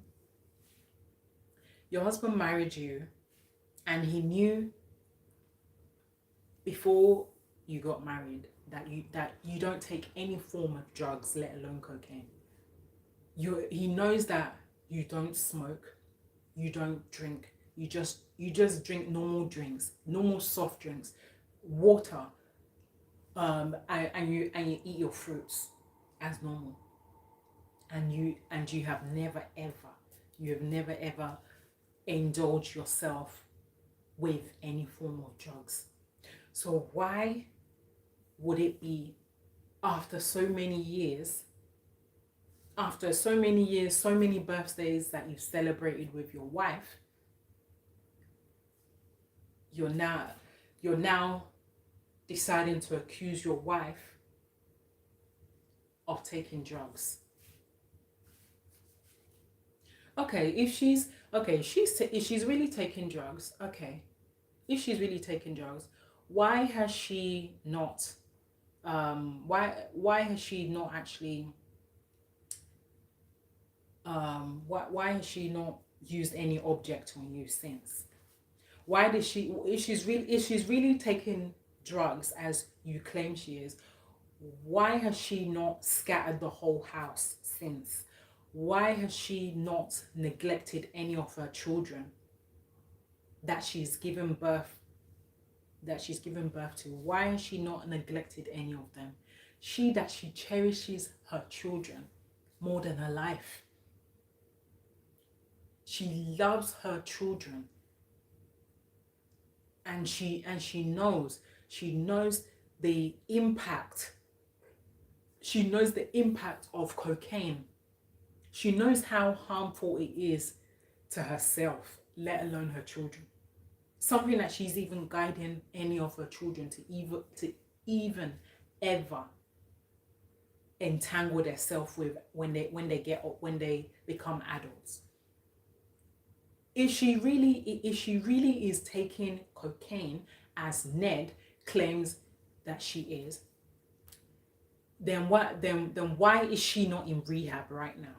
Your husband married you, and he knew before you got married that you don't take any form of drugs, let alone cocaine. He knows that you don't smoke, you don't drink, you just drink normal drinks, normal soft drinks, water, and you eat your fruits as normal, and you have never ever indulged yourself with any form of drugs. So why would it be, after so many years, so many birthdays that you've celebrated with your wife, you're now deciding to accuse your wife of taking drugs? Okay, if she's really taking drugs, okay. If she's really taking drugs, why has she not why has she not actually why has she not used any object on you since? Why did she, if she's really taking drugs as you claim she is, why has she not scattered the whole house since? Why has she not neglected any of her children that she's given birth to? Why has she not neglected any of them? She cherishes her children more than her life. She loves her children, and she knows the impact. She knows the impact of cocaine. She knows how harmful it is to herself, let alone her children. Something that she's even guiding any of her children to even ever entangle themselves with when they become adults. If she really is taking cocaine, as Ned claims that she is, then why is she not in rehab right now?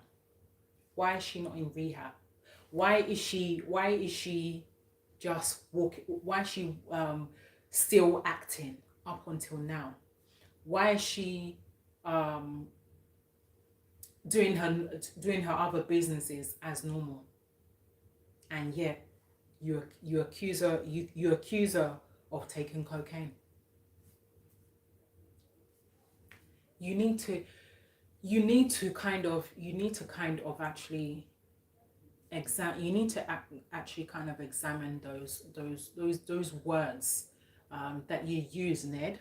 Why is she not in rehab? Why is she just walking? Why is she still acting up until now? Why is she doing her other businesses as normal? And yet you accuse her of taking cocaine. You need to kind of actually examine those words that you use, Ned.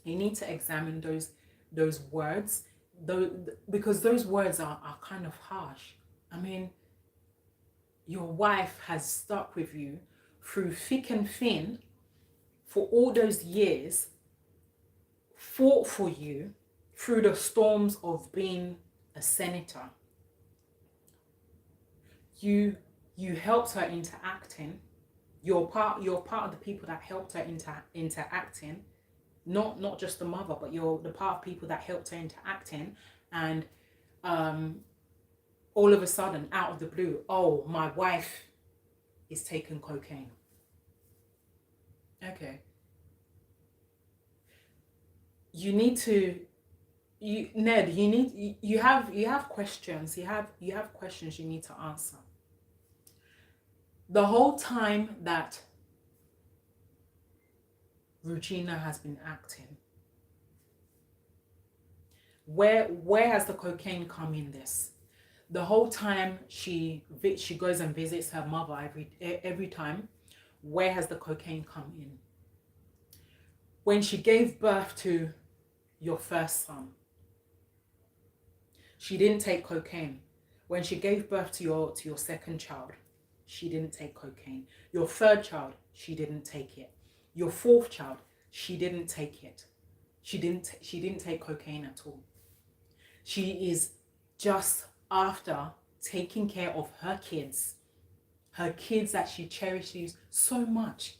You need to examine those words, because those words are kind of harsh. I mean, your wife has stuck with you through thick and thin for all those years, fought for you through the storms of being a senator, You helped her into acting. You're part of the people that helped her into acting, not just the mother, but you're the part of people that helped her into acting. And um all of a sudden, out of the blue, oh, my wife is taking cocaine. Okay. You need to you Ned, you have questions. You have questions you need to answer. The whole time that Regina has been acting, where has the cocaine come in this? The whole time she goes and visits her mother every time, where has the cocaine come in? When she gave birth to your first son, she didn't take cocaine. When she gave birth to your second child, she didn't take cocaine. Your third child, she didn't take it. Your fourth child, she didn't take it. She didn't take cocaine at all. She is just after taking care of her kids that she cherishes so much.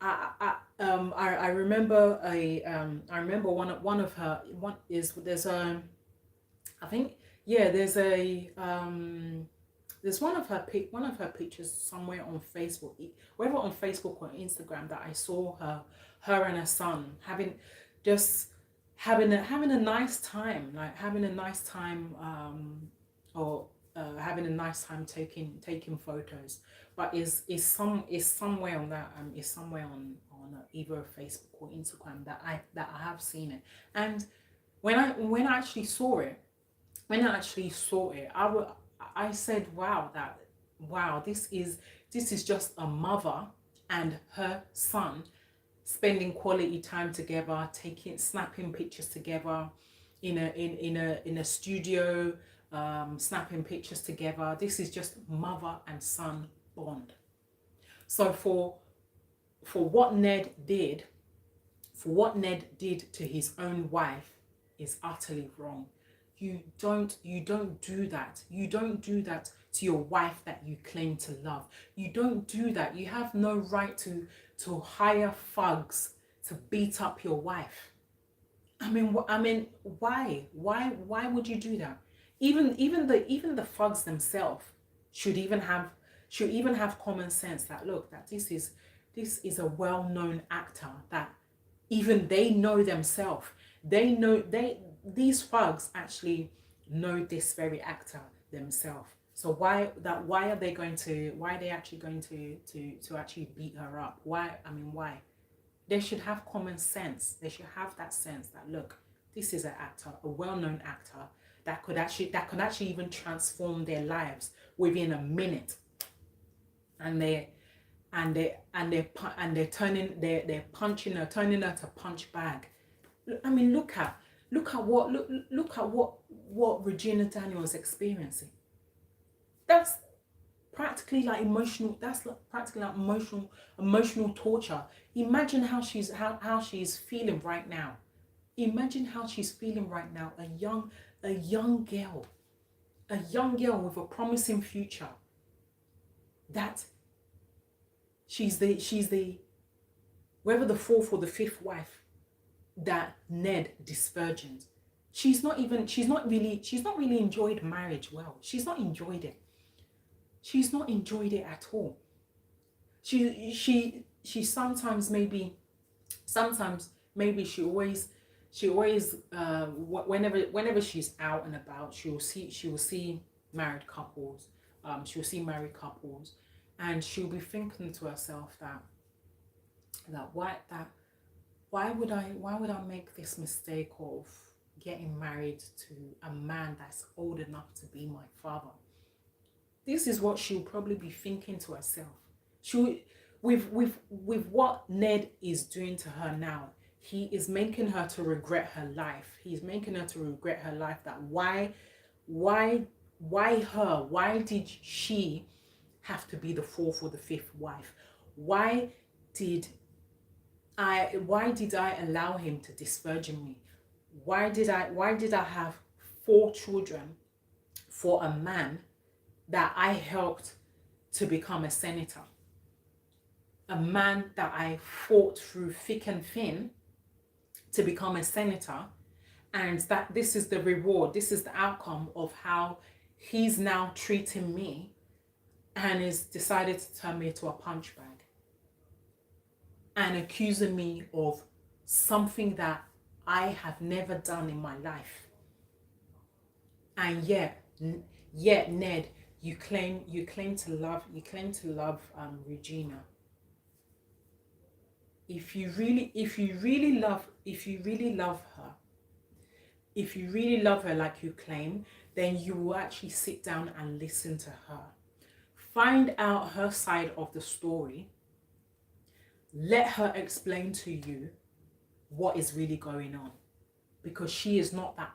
I remember I remember one of her one is there's a I think yeah there's one of her pictures somewhere on Facebook, whether on Facebook or Instagram, that I saw her and her son just having a nice time, like having a nice time, or having a nice time taking photos. But is somewhere on that is somewhere on either Facebook or Instagram that I have seen it. And when I actually saw it, I said, wow, this is just a mother and her son spending quality time together, snapping pictures together in a studio, snapping pictures together. This is just mother and son bond. So for what Ned did, to his own wife is utterly wrong. You don't do that. You don't do that to your wife that you claim to love. You don't do that. You have no right to hire thugs to beat up your wife. I mean, why? Why would you do that? Even the thugs themselves should even have common sense that, look, that this is a well-known actor, that even they know themselves. These thugs actually know this very actor themselves. So why are they actually going to actually beat her up? Why? I mean, why? They should have common sense. They should have that sense that, look, this is an actor, a well-known actor that could actually even transform their lives within a minute. And they're turning her to punch bag. I mean, look at what Regina Daniels experiencing. That's practically like emotional. That's like practically like emotional torture. Imagine how she's feeling right now. Imagine how she's feeling right now. A young girl with a promising future. That she's the whether the fourth or the fifth wife that Ned disvirgined. She's not really enjoyed marriage well. She's not enjoyed it. She's not enjoyed it at all. She sometimes maybe she always whenever she's out and about, she will see married couples. And she'll be thinking to herself that why would I make this mistake of getting married to a man that's old enough to be my father? This is what she'll probably be thinking to herself. With what Ned is doing to her now, he is making her to regret her life. He's making her to regret her life. That why her? Why did she have to be the fourth or the fifth wife? Why did I allow him to disvirgin me? Why did I have 4 children for a man that I helped to become a senator, a man that I fought through thick and thin to become a senator, and that this is the reward, this is the outcome of how he's now treating me, and is decided to turn me into a punch bag and accusing me of something that I have never done in my life. And yet Ned, you claim to love Regina. If you really love her like you claim, then you will actually sit down and listen to her. Find out her side of the story. Let her explain to you what is really going on, because she is not that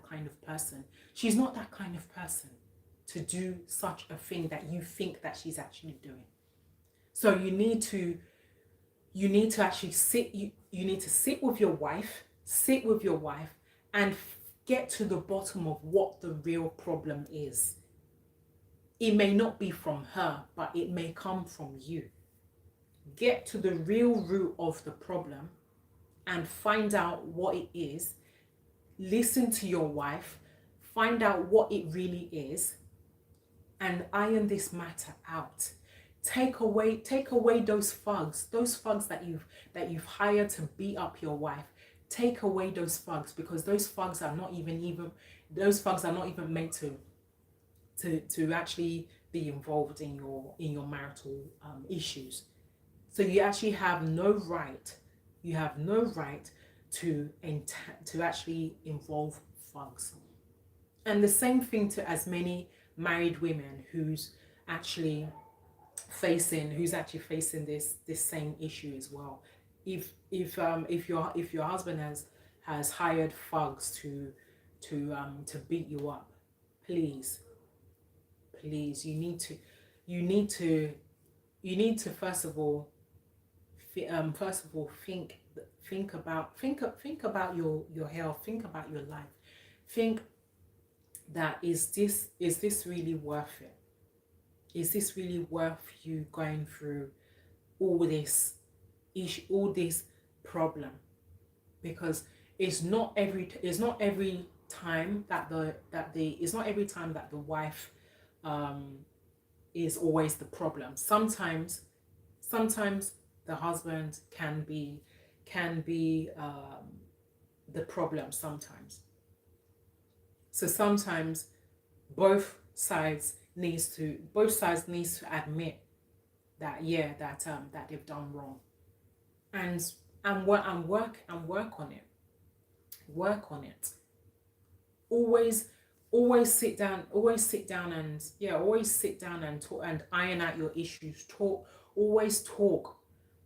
kind of person. She's not that kind of person to do such a thing that you think that she's actually doing. So you need to actually sit with your wife, and get to the bottom of what the real problem is. It may not be from her, but it may come from you. Get to the real root of the problem and find out what it is. Listen to your wife, find out what it really is, and iron this matter out. Take away those thugs that you've hired to beat up your wife. Take away those thugs, because those thugs are not even meant to actually be involved in your marital issues. So you actually have no right. You have no right to actually involve thugs. And the same thing to as many married women who's actually facing this same issue as well. If your husband has hired thugs to beat you up, please you need to first of all think about your health, think about your life, think that is this really worth it? Is this really worth you going through all this issue, all this problem? Because it's not every time that the wife is always the problem. Sometimes the husband can be the problem sometimes. So sometimes both sides needs to admit that that they've done wrong, and work on it. Work on it. Always sit down and talk and iron out your issues. Always talk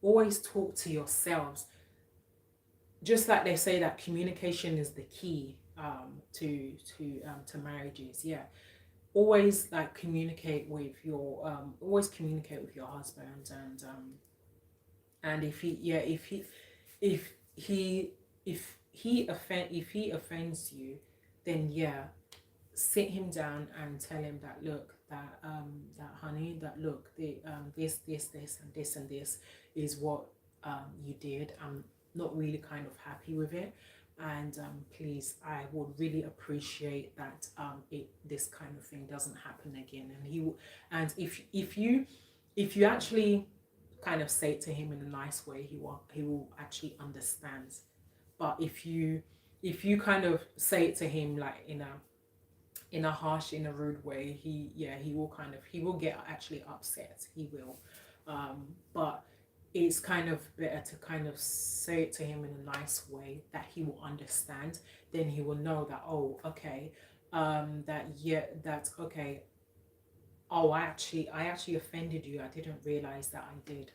to yourselves. Just like they say that communication is the key to marriages. Yeah. Always communicate with your husband, and if he offends you, then sit him down and tell him that, look, that honey, that look, this and this is what you did. I'm not really kind of happy with it, and please, I would really appreciate that this kind of thing doesn't happen again. And he will, and if you actually kind of say it to him in a nice way, he will actually understand. But if you kind of say it to him like in a harsh, in a rude way, he will get actually upset. He will, but it's kind of better to kind of say it to him in a nice way that he will understand. Then he will know that, oh, okay, that's okay. Oh, I actually offended you. I didn't realize that I did.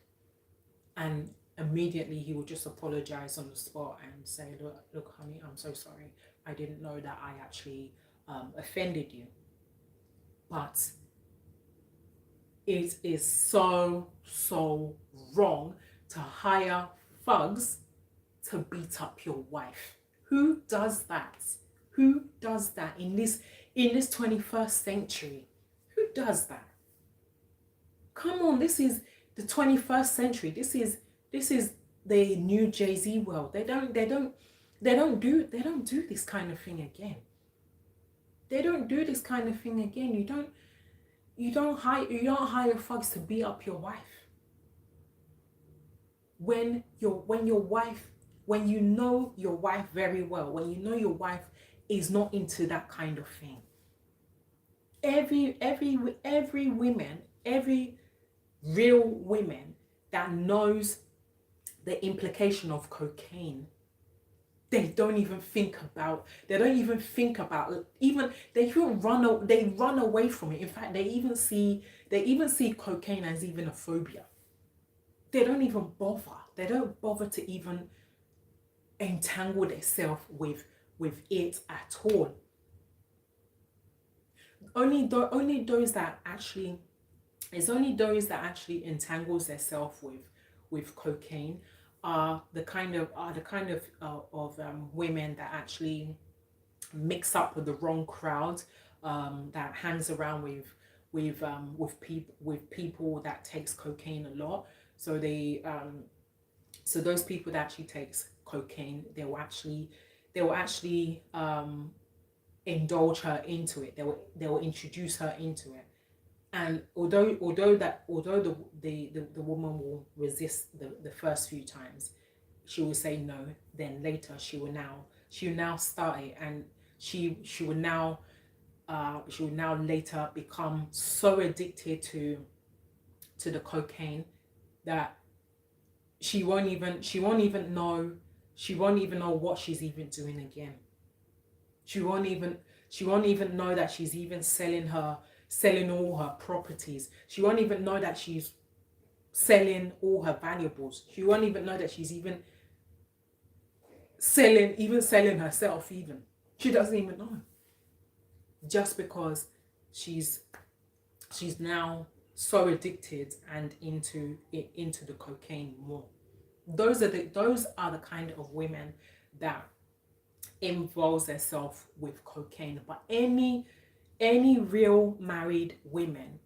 And immediately he will just apologize on the spot and say, look, honey, I'm so sorry. I didn't know that I actually offended you. But it is so wrong to hire thugs to beat up your wife. Who does that? Who does that in this 21st century? does that? Come on, this is the 21st century. This is the new Jay-Z world. They don't do this kind of thing again. They don't do this kind of thing again. You don't hire thugs to beat up your wife. When you know your wife very well, when you know your wife is not into that kind of thing. Every real women that knows the implication of cocaine, they run away from it. In fact, they even see cocaine as even a phobia. They don't even bother. They don't bother to even entangle themselves with it at all. Only those that actually entangles themselves with cocaine are the kind of women that actually mix up with the wrong crowd, that hangs around with people that takes cocaine a lot. So those people that actually takes cocaine, they will actually indulge her into it. They will introduce her into it. And although the woman will resist the first few times, she will say no. Then later she will now start it, and she will now later become so addicted to the cocaine that she won't even know what she's even doing again. She won't even know that she's even selling all her properties. She won't even know that she's selling all her valuables. She won't even know that she's even selling herself even. She doesn't even know. Just because she's now so addicted and into the cocaine more. Those are the kind of women that involves themselves with cocaine. But any real married women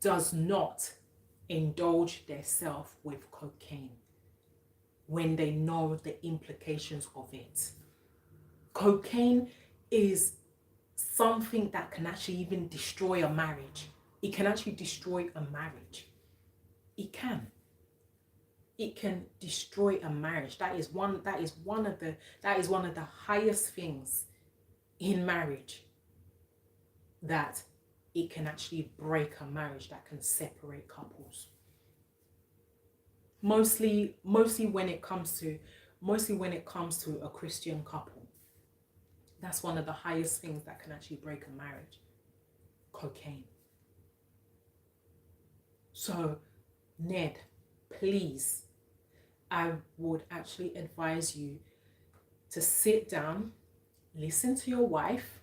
does not indulge themselves with cocaine when they know the implications of it. Cocaine is something that can actually even destroy a marriage. It can actually destroy a marriage. It can destroy a marriage. That is one of the highest things in marriage, that it can actually break a marriage, that can separate couples. Mostly when it comes to a Christian couple. That's one of the highest things that can actually break a marriage. Cocaine. So, Ned, please, I would actually advise you to sit down, listen to your wife,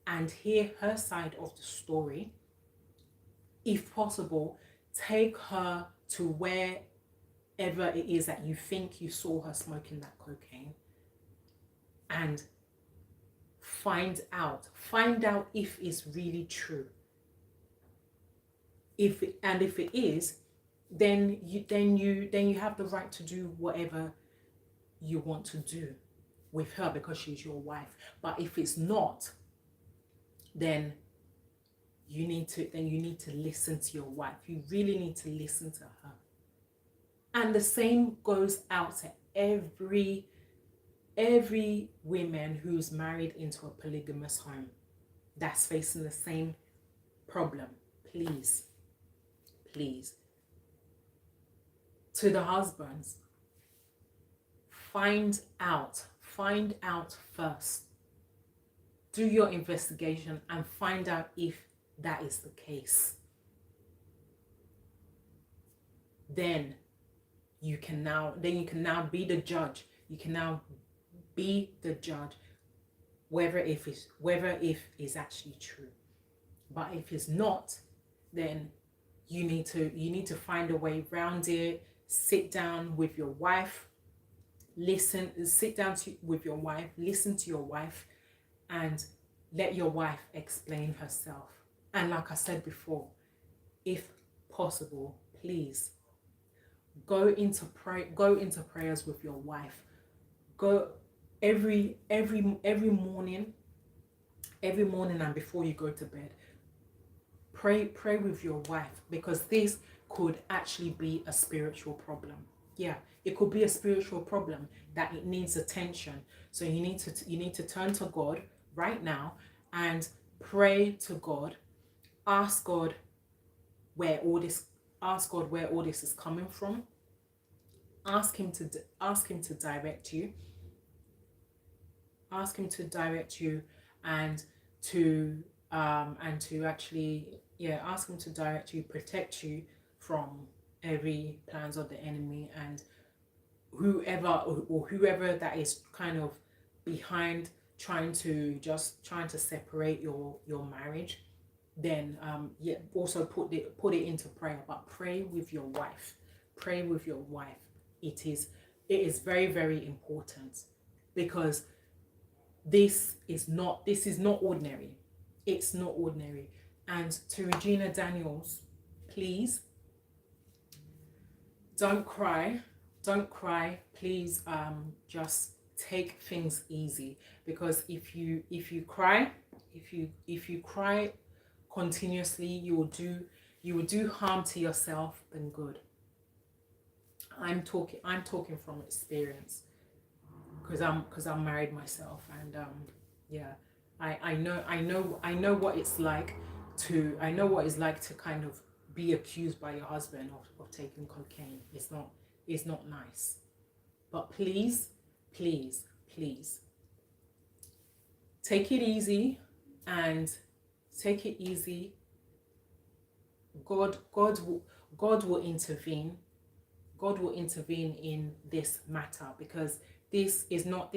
and hear her side of the story. If possible, take her to wherever it is that you think you saw her smoking that cocaine, and find out if it's really true. If it is, then you have the right to do whatever you want to do with her, because she's your wife. But if it's not, then you need to listen to your wife. You really need to listen to her. And the same goes out to every woman who's married into a polygamous home that's facing the same problem. Please, to the husbands, find out first. Do your investigation and find out if that is the case. Then you can now be the judge. You can now be the judge whether if it's actually true. But if it's not, then you need to find a way around it. Sit down with your wife, listen to your wife, and let your wife explain herself. And like I said before, if possible, please go into prayers with your wife. Go every morning, and before you go to bed, pray with your wife, because this could actually be a spiritual problem. Yeah, it could be a spiritual problem that it needs attention. So you need to turn to God right now and pray to God. Ask God where all this ask God where all this is coming from. Ask him to direct you. Ask him to direct you, and to actually, yeah, ask him to direct you, protect you from every plans of the enemy, and whoever that is kind of behind, trying to separate your marriage. Then yeah, also put it into prayer, but pray with your wife. Pray with your wife. It is very, very important, because this is not ordinary. It's not ordinary. And to Regina Daniels, please don't cry. Don't cry. Please just take things easy, because if you cry, if you cry continuously, you will do harm to yourself than good. I'm talking from experience, because I'm married myself, and yeah, I know what it's like to kind of be accused by your husband of taking cocaine. It's not nice. But please, please, please take it easy, and take it easy. God will intervene. God will intervene in this matter, because this is not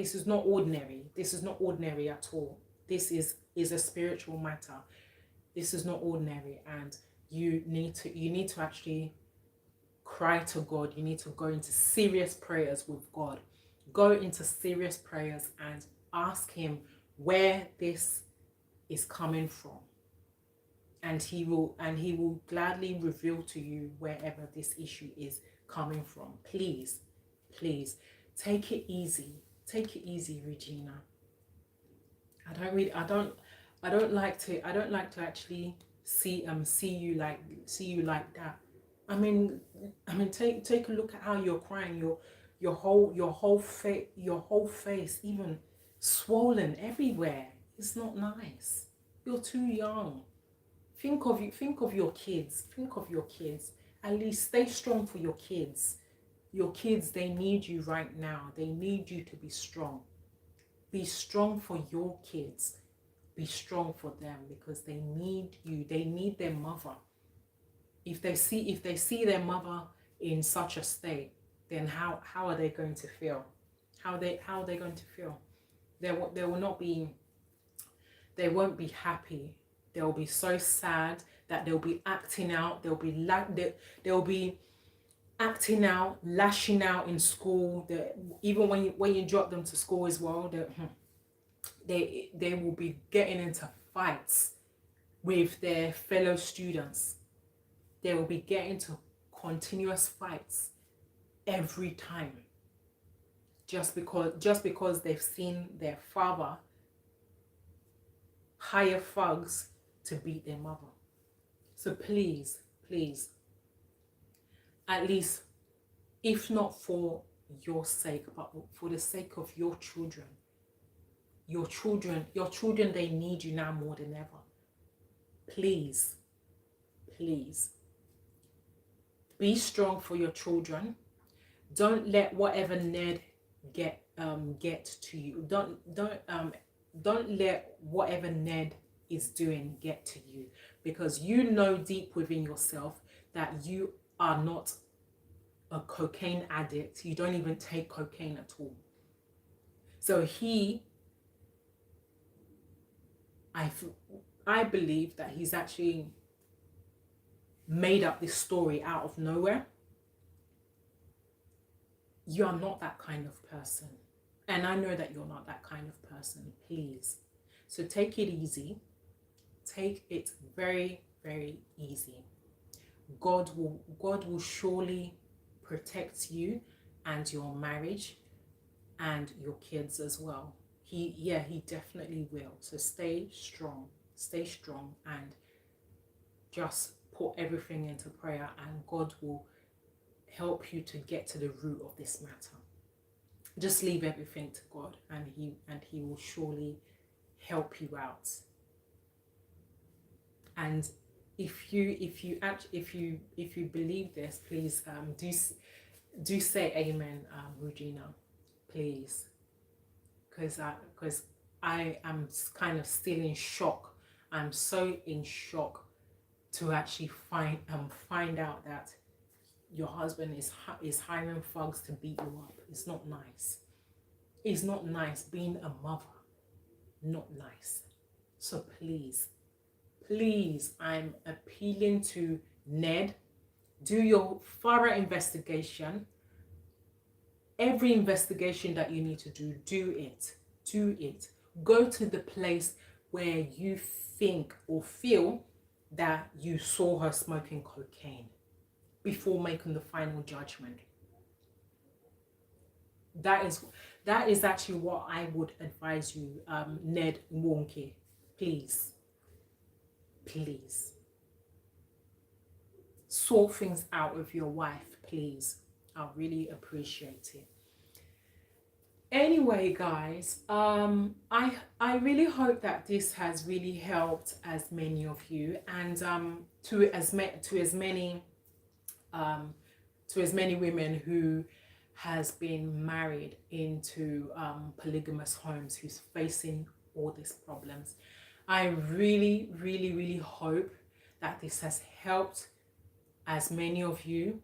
ordinary. This is not ordinary at all. This is a spiritual matter. This is not ordinary, and you need to actually cry to God. You need to go into serious prayers with God. Go into serious prayers and ask him where this is coming from, and he will gladly reveal to you wherever this issue is coming from. Please, please take it easy. Take it easy, Regina. I don't like to actually see you like that. I mean, take a look at how you're crying. Your whole face even swollen everywhere. It's not nice. You're too young. Think of your kids. Think of your kids. At least stay strong for your kids. Your kids, they need you right now. They need you to be strong. Be strong for your kids. Be strong for them, because they need you. They need their mother. If they see their mother in such a state, then how are they going to feel? How are they going to feel? They will not be. They won't be happy. They'll be so sad that they'll be acting out. They'll be acting out, lashing out in school. Even when you drop them to school as well, they will be getting into fights with their fellow students. They will be getting to continuous fights every time, just because they've seen their father hire thugs to beat their mother. So please, please, at least, if not for your sake, but for the sake of your children, they need you now more than ever. Please, please, be strong for your children. Don't let whatever Ned get to you. Don't let whatever Ned is doing get to you, because you know deep within yourself that you are not a cocaine addict. You don't even take cocaine at all. So I believe that he's actually made up this story out of nowhere. You are not that kind of person. And I know that you're not that kind of person. Please. So take it easy. Take it very, very easy. God will surely protect you and your marriage and your kids as well. He definitely will. So stay strong, and just put everything into prayer, and God will help you to get to the root of this matter. Just leave everything to God, and he will surely help you out. And if you believe this, please do say amen, Regina, please, because I am kind of still in shock. I'm so in shock to actually find out that your husband is hiring thugs to beat you up. It's not nice. It's not nice being a mother. Not nice. So please, I'm appealing to Ned. Do your thorough investigation. Every investigation that you need to do, do it. Do it. Go to the place where you think or feel that you saw her smoking cocaine before making the final judgment. That is actually what I would advise you, Ned Nwoko. Please sort things out with your wife, please. I'll really appreciate it. Anyway, guys, I really hope that this has really helped as many of you, and to as many women who has been married into polygamous homes, who's facing all these problems. I really, really, really hope that this has helped as many of you.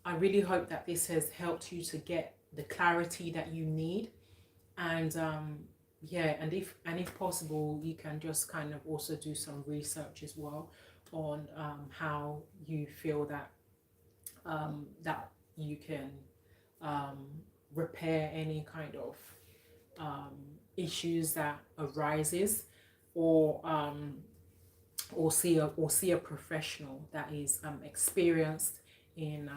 I really hope that this has helped you to get the clarity that you need, and yeah, and if possible, you can just kind of also do some research as well on how you feel that that you can repair any kind of issues that arises, or see a professional that is experienced in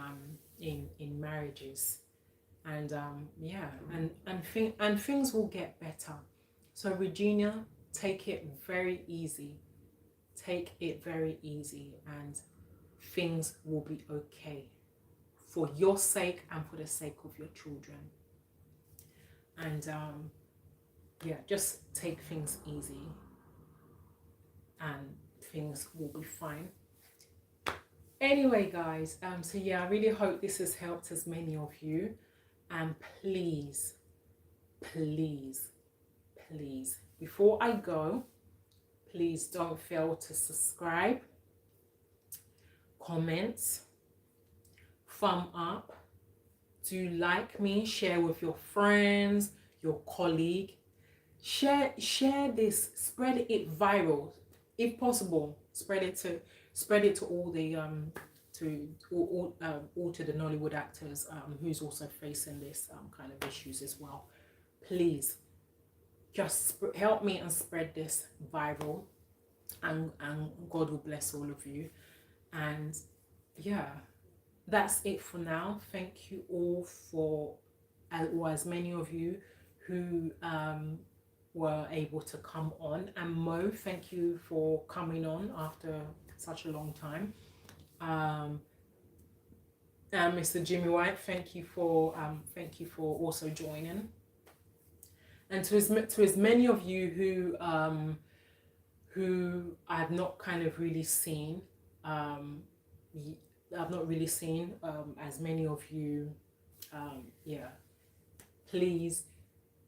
marriages, and yeah, and things will get better. So Regina, take it very easy, and things will be okay, for your sake and for the sake of your children. And yeah, just take things easy and things will be fine. Anyway, guys, so yeah, I really hope this has helped as many of you. And please, before I go, please don't fail to subscribe, comment, thumb up, do like me, share with your friends, your colleague. Share this, spread it viral if possible. Spread it to all the to the Nollywood actors who's also facing this kind of issues as well. Please just help me and spread this viral, and God will bless all of you. And yeah, that's it for now. Thank you all for, or as many of you who were able to come on. And Mo, thank you for coming on after such a long time. And Mr. Jimmy White, thank you for also joining. And to as many of you who I've not kind of really seen, as many of you, yeah, please,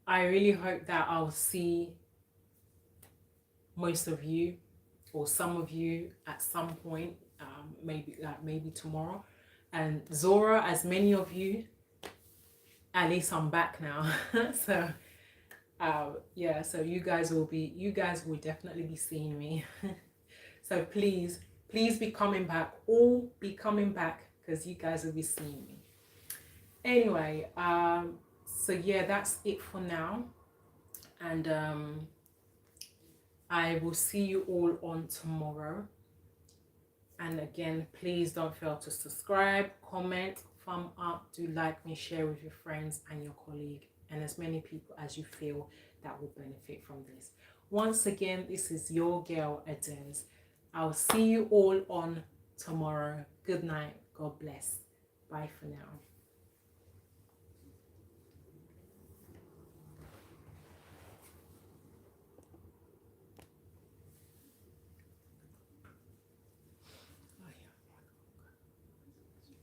I really hope that I'll see most of you or some of you at some point, maybe tomorrow. And Zora, as many of you, at least I'm back now. So yeah, so you guys will definitely be seeing me. So please be coming back, all be coming back, because you guys will be seeing me. Anyway, so yeah, that's it for now. And I will see you all on tomorrow. And again, please don't fail to subscribe, comment, thumb up, do like me, share with your friends and your colleague and as many people as you feel that will benefit from this. Once again, this is your girl Adens. I'll see you all on tomorrow. Good night. God bless. Bye for now.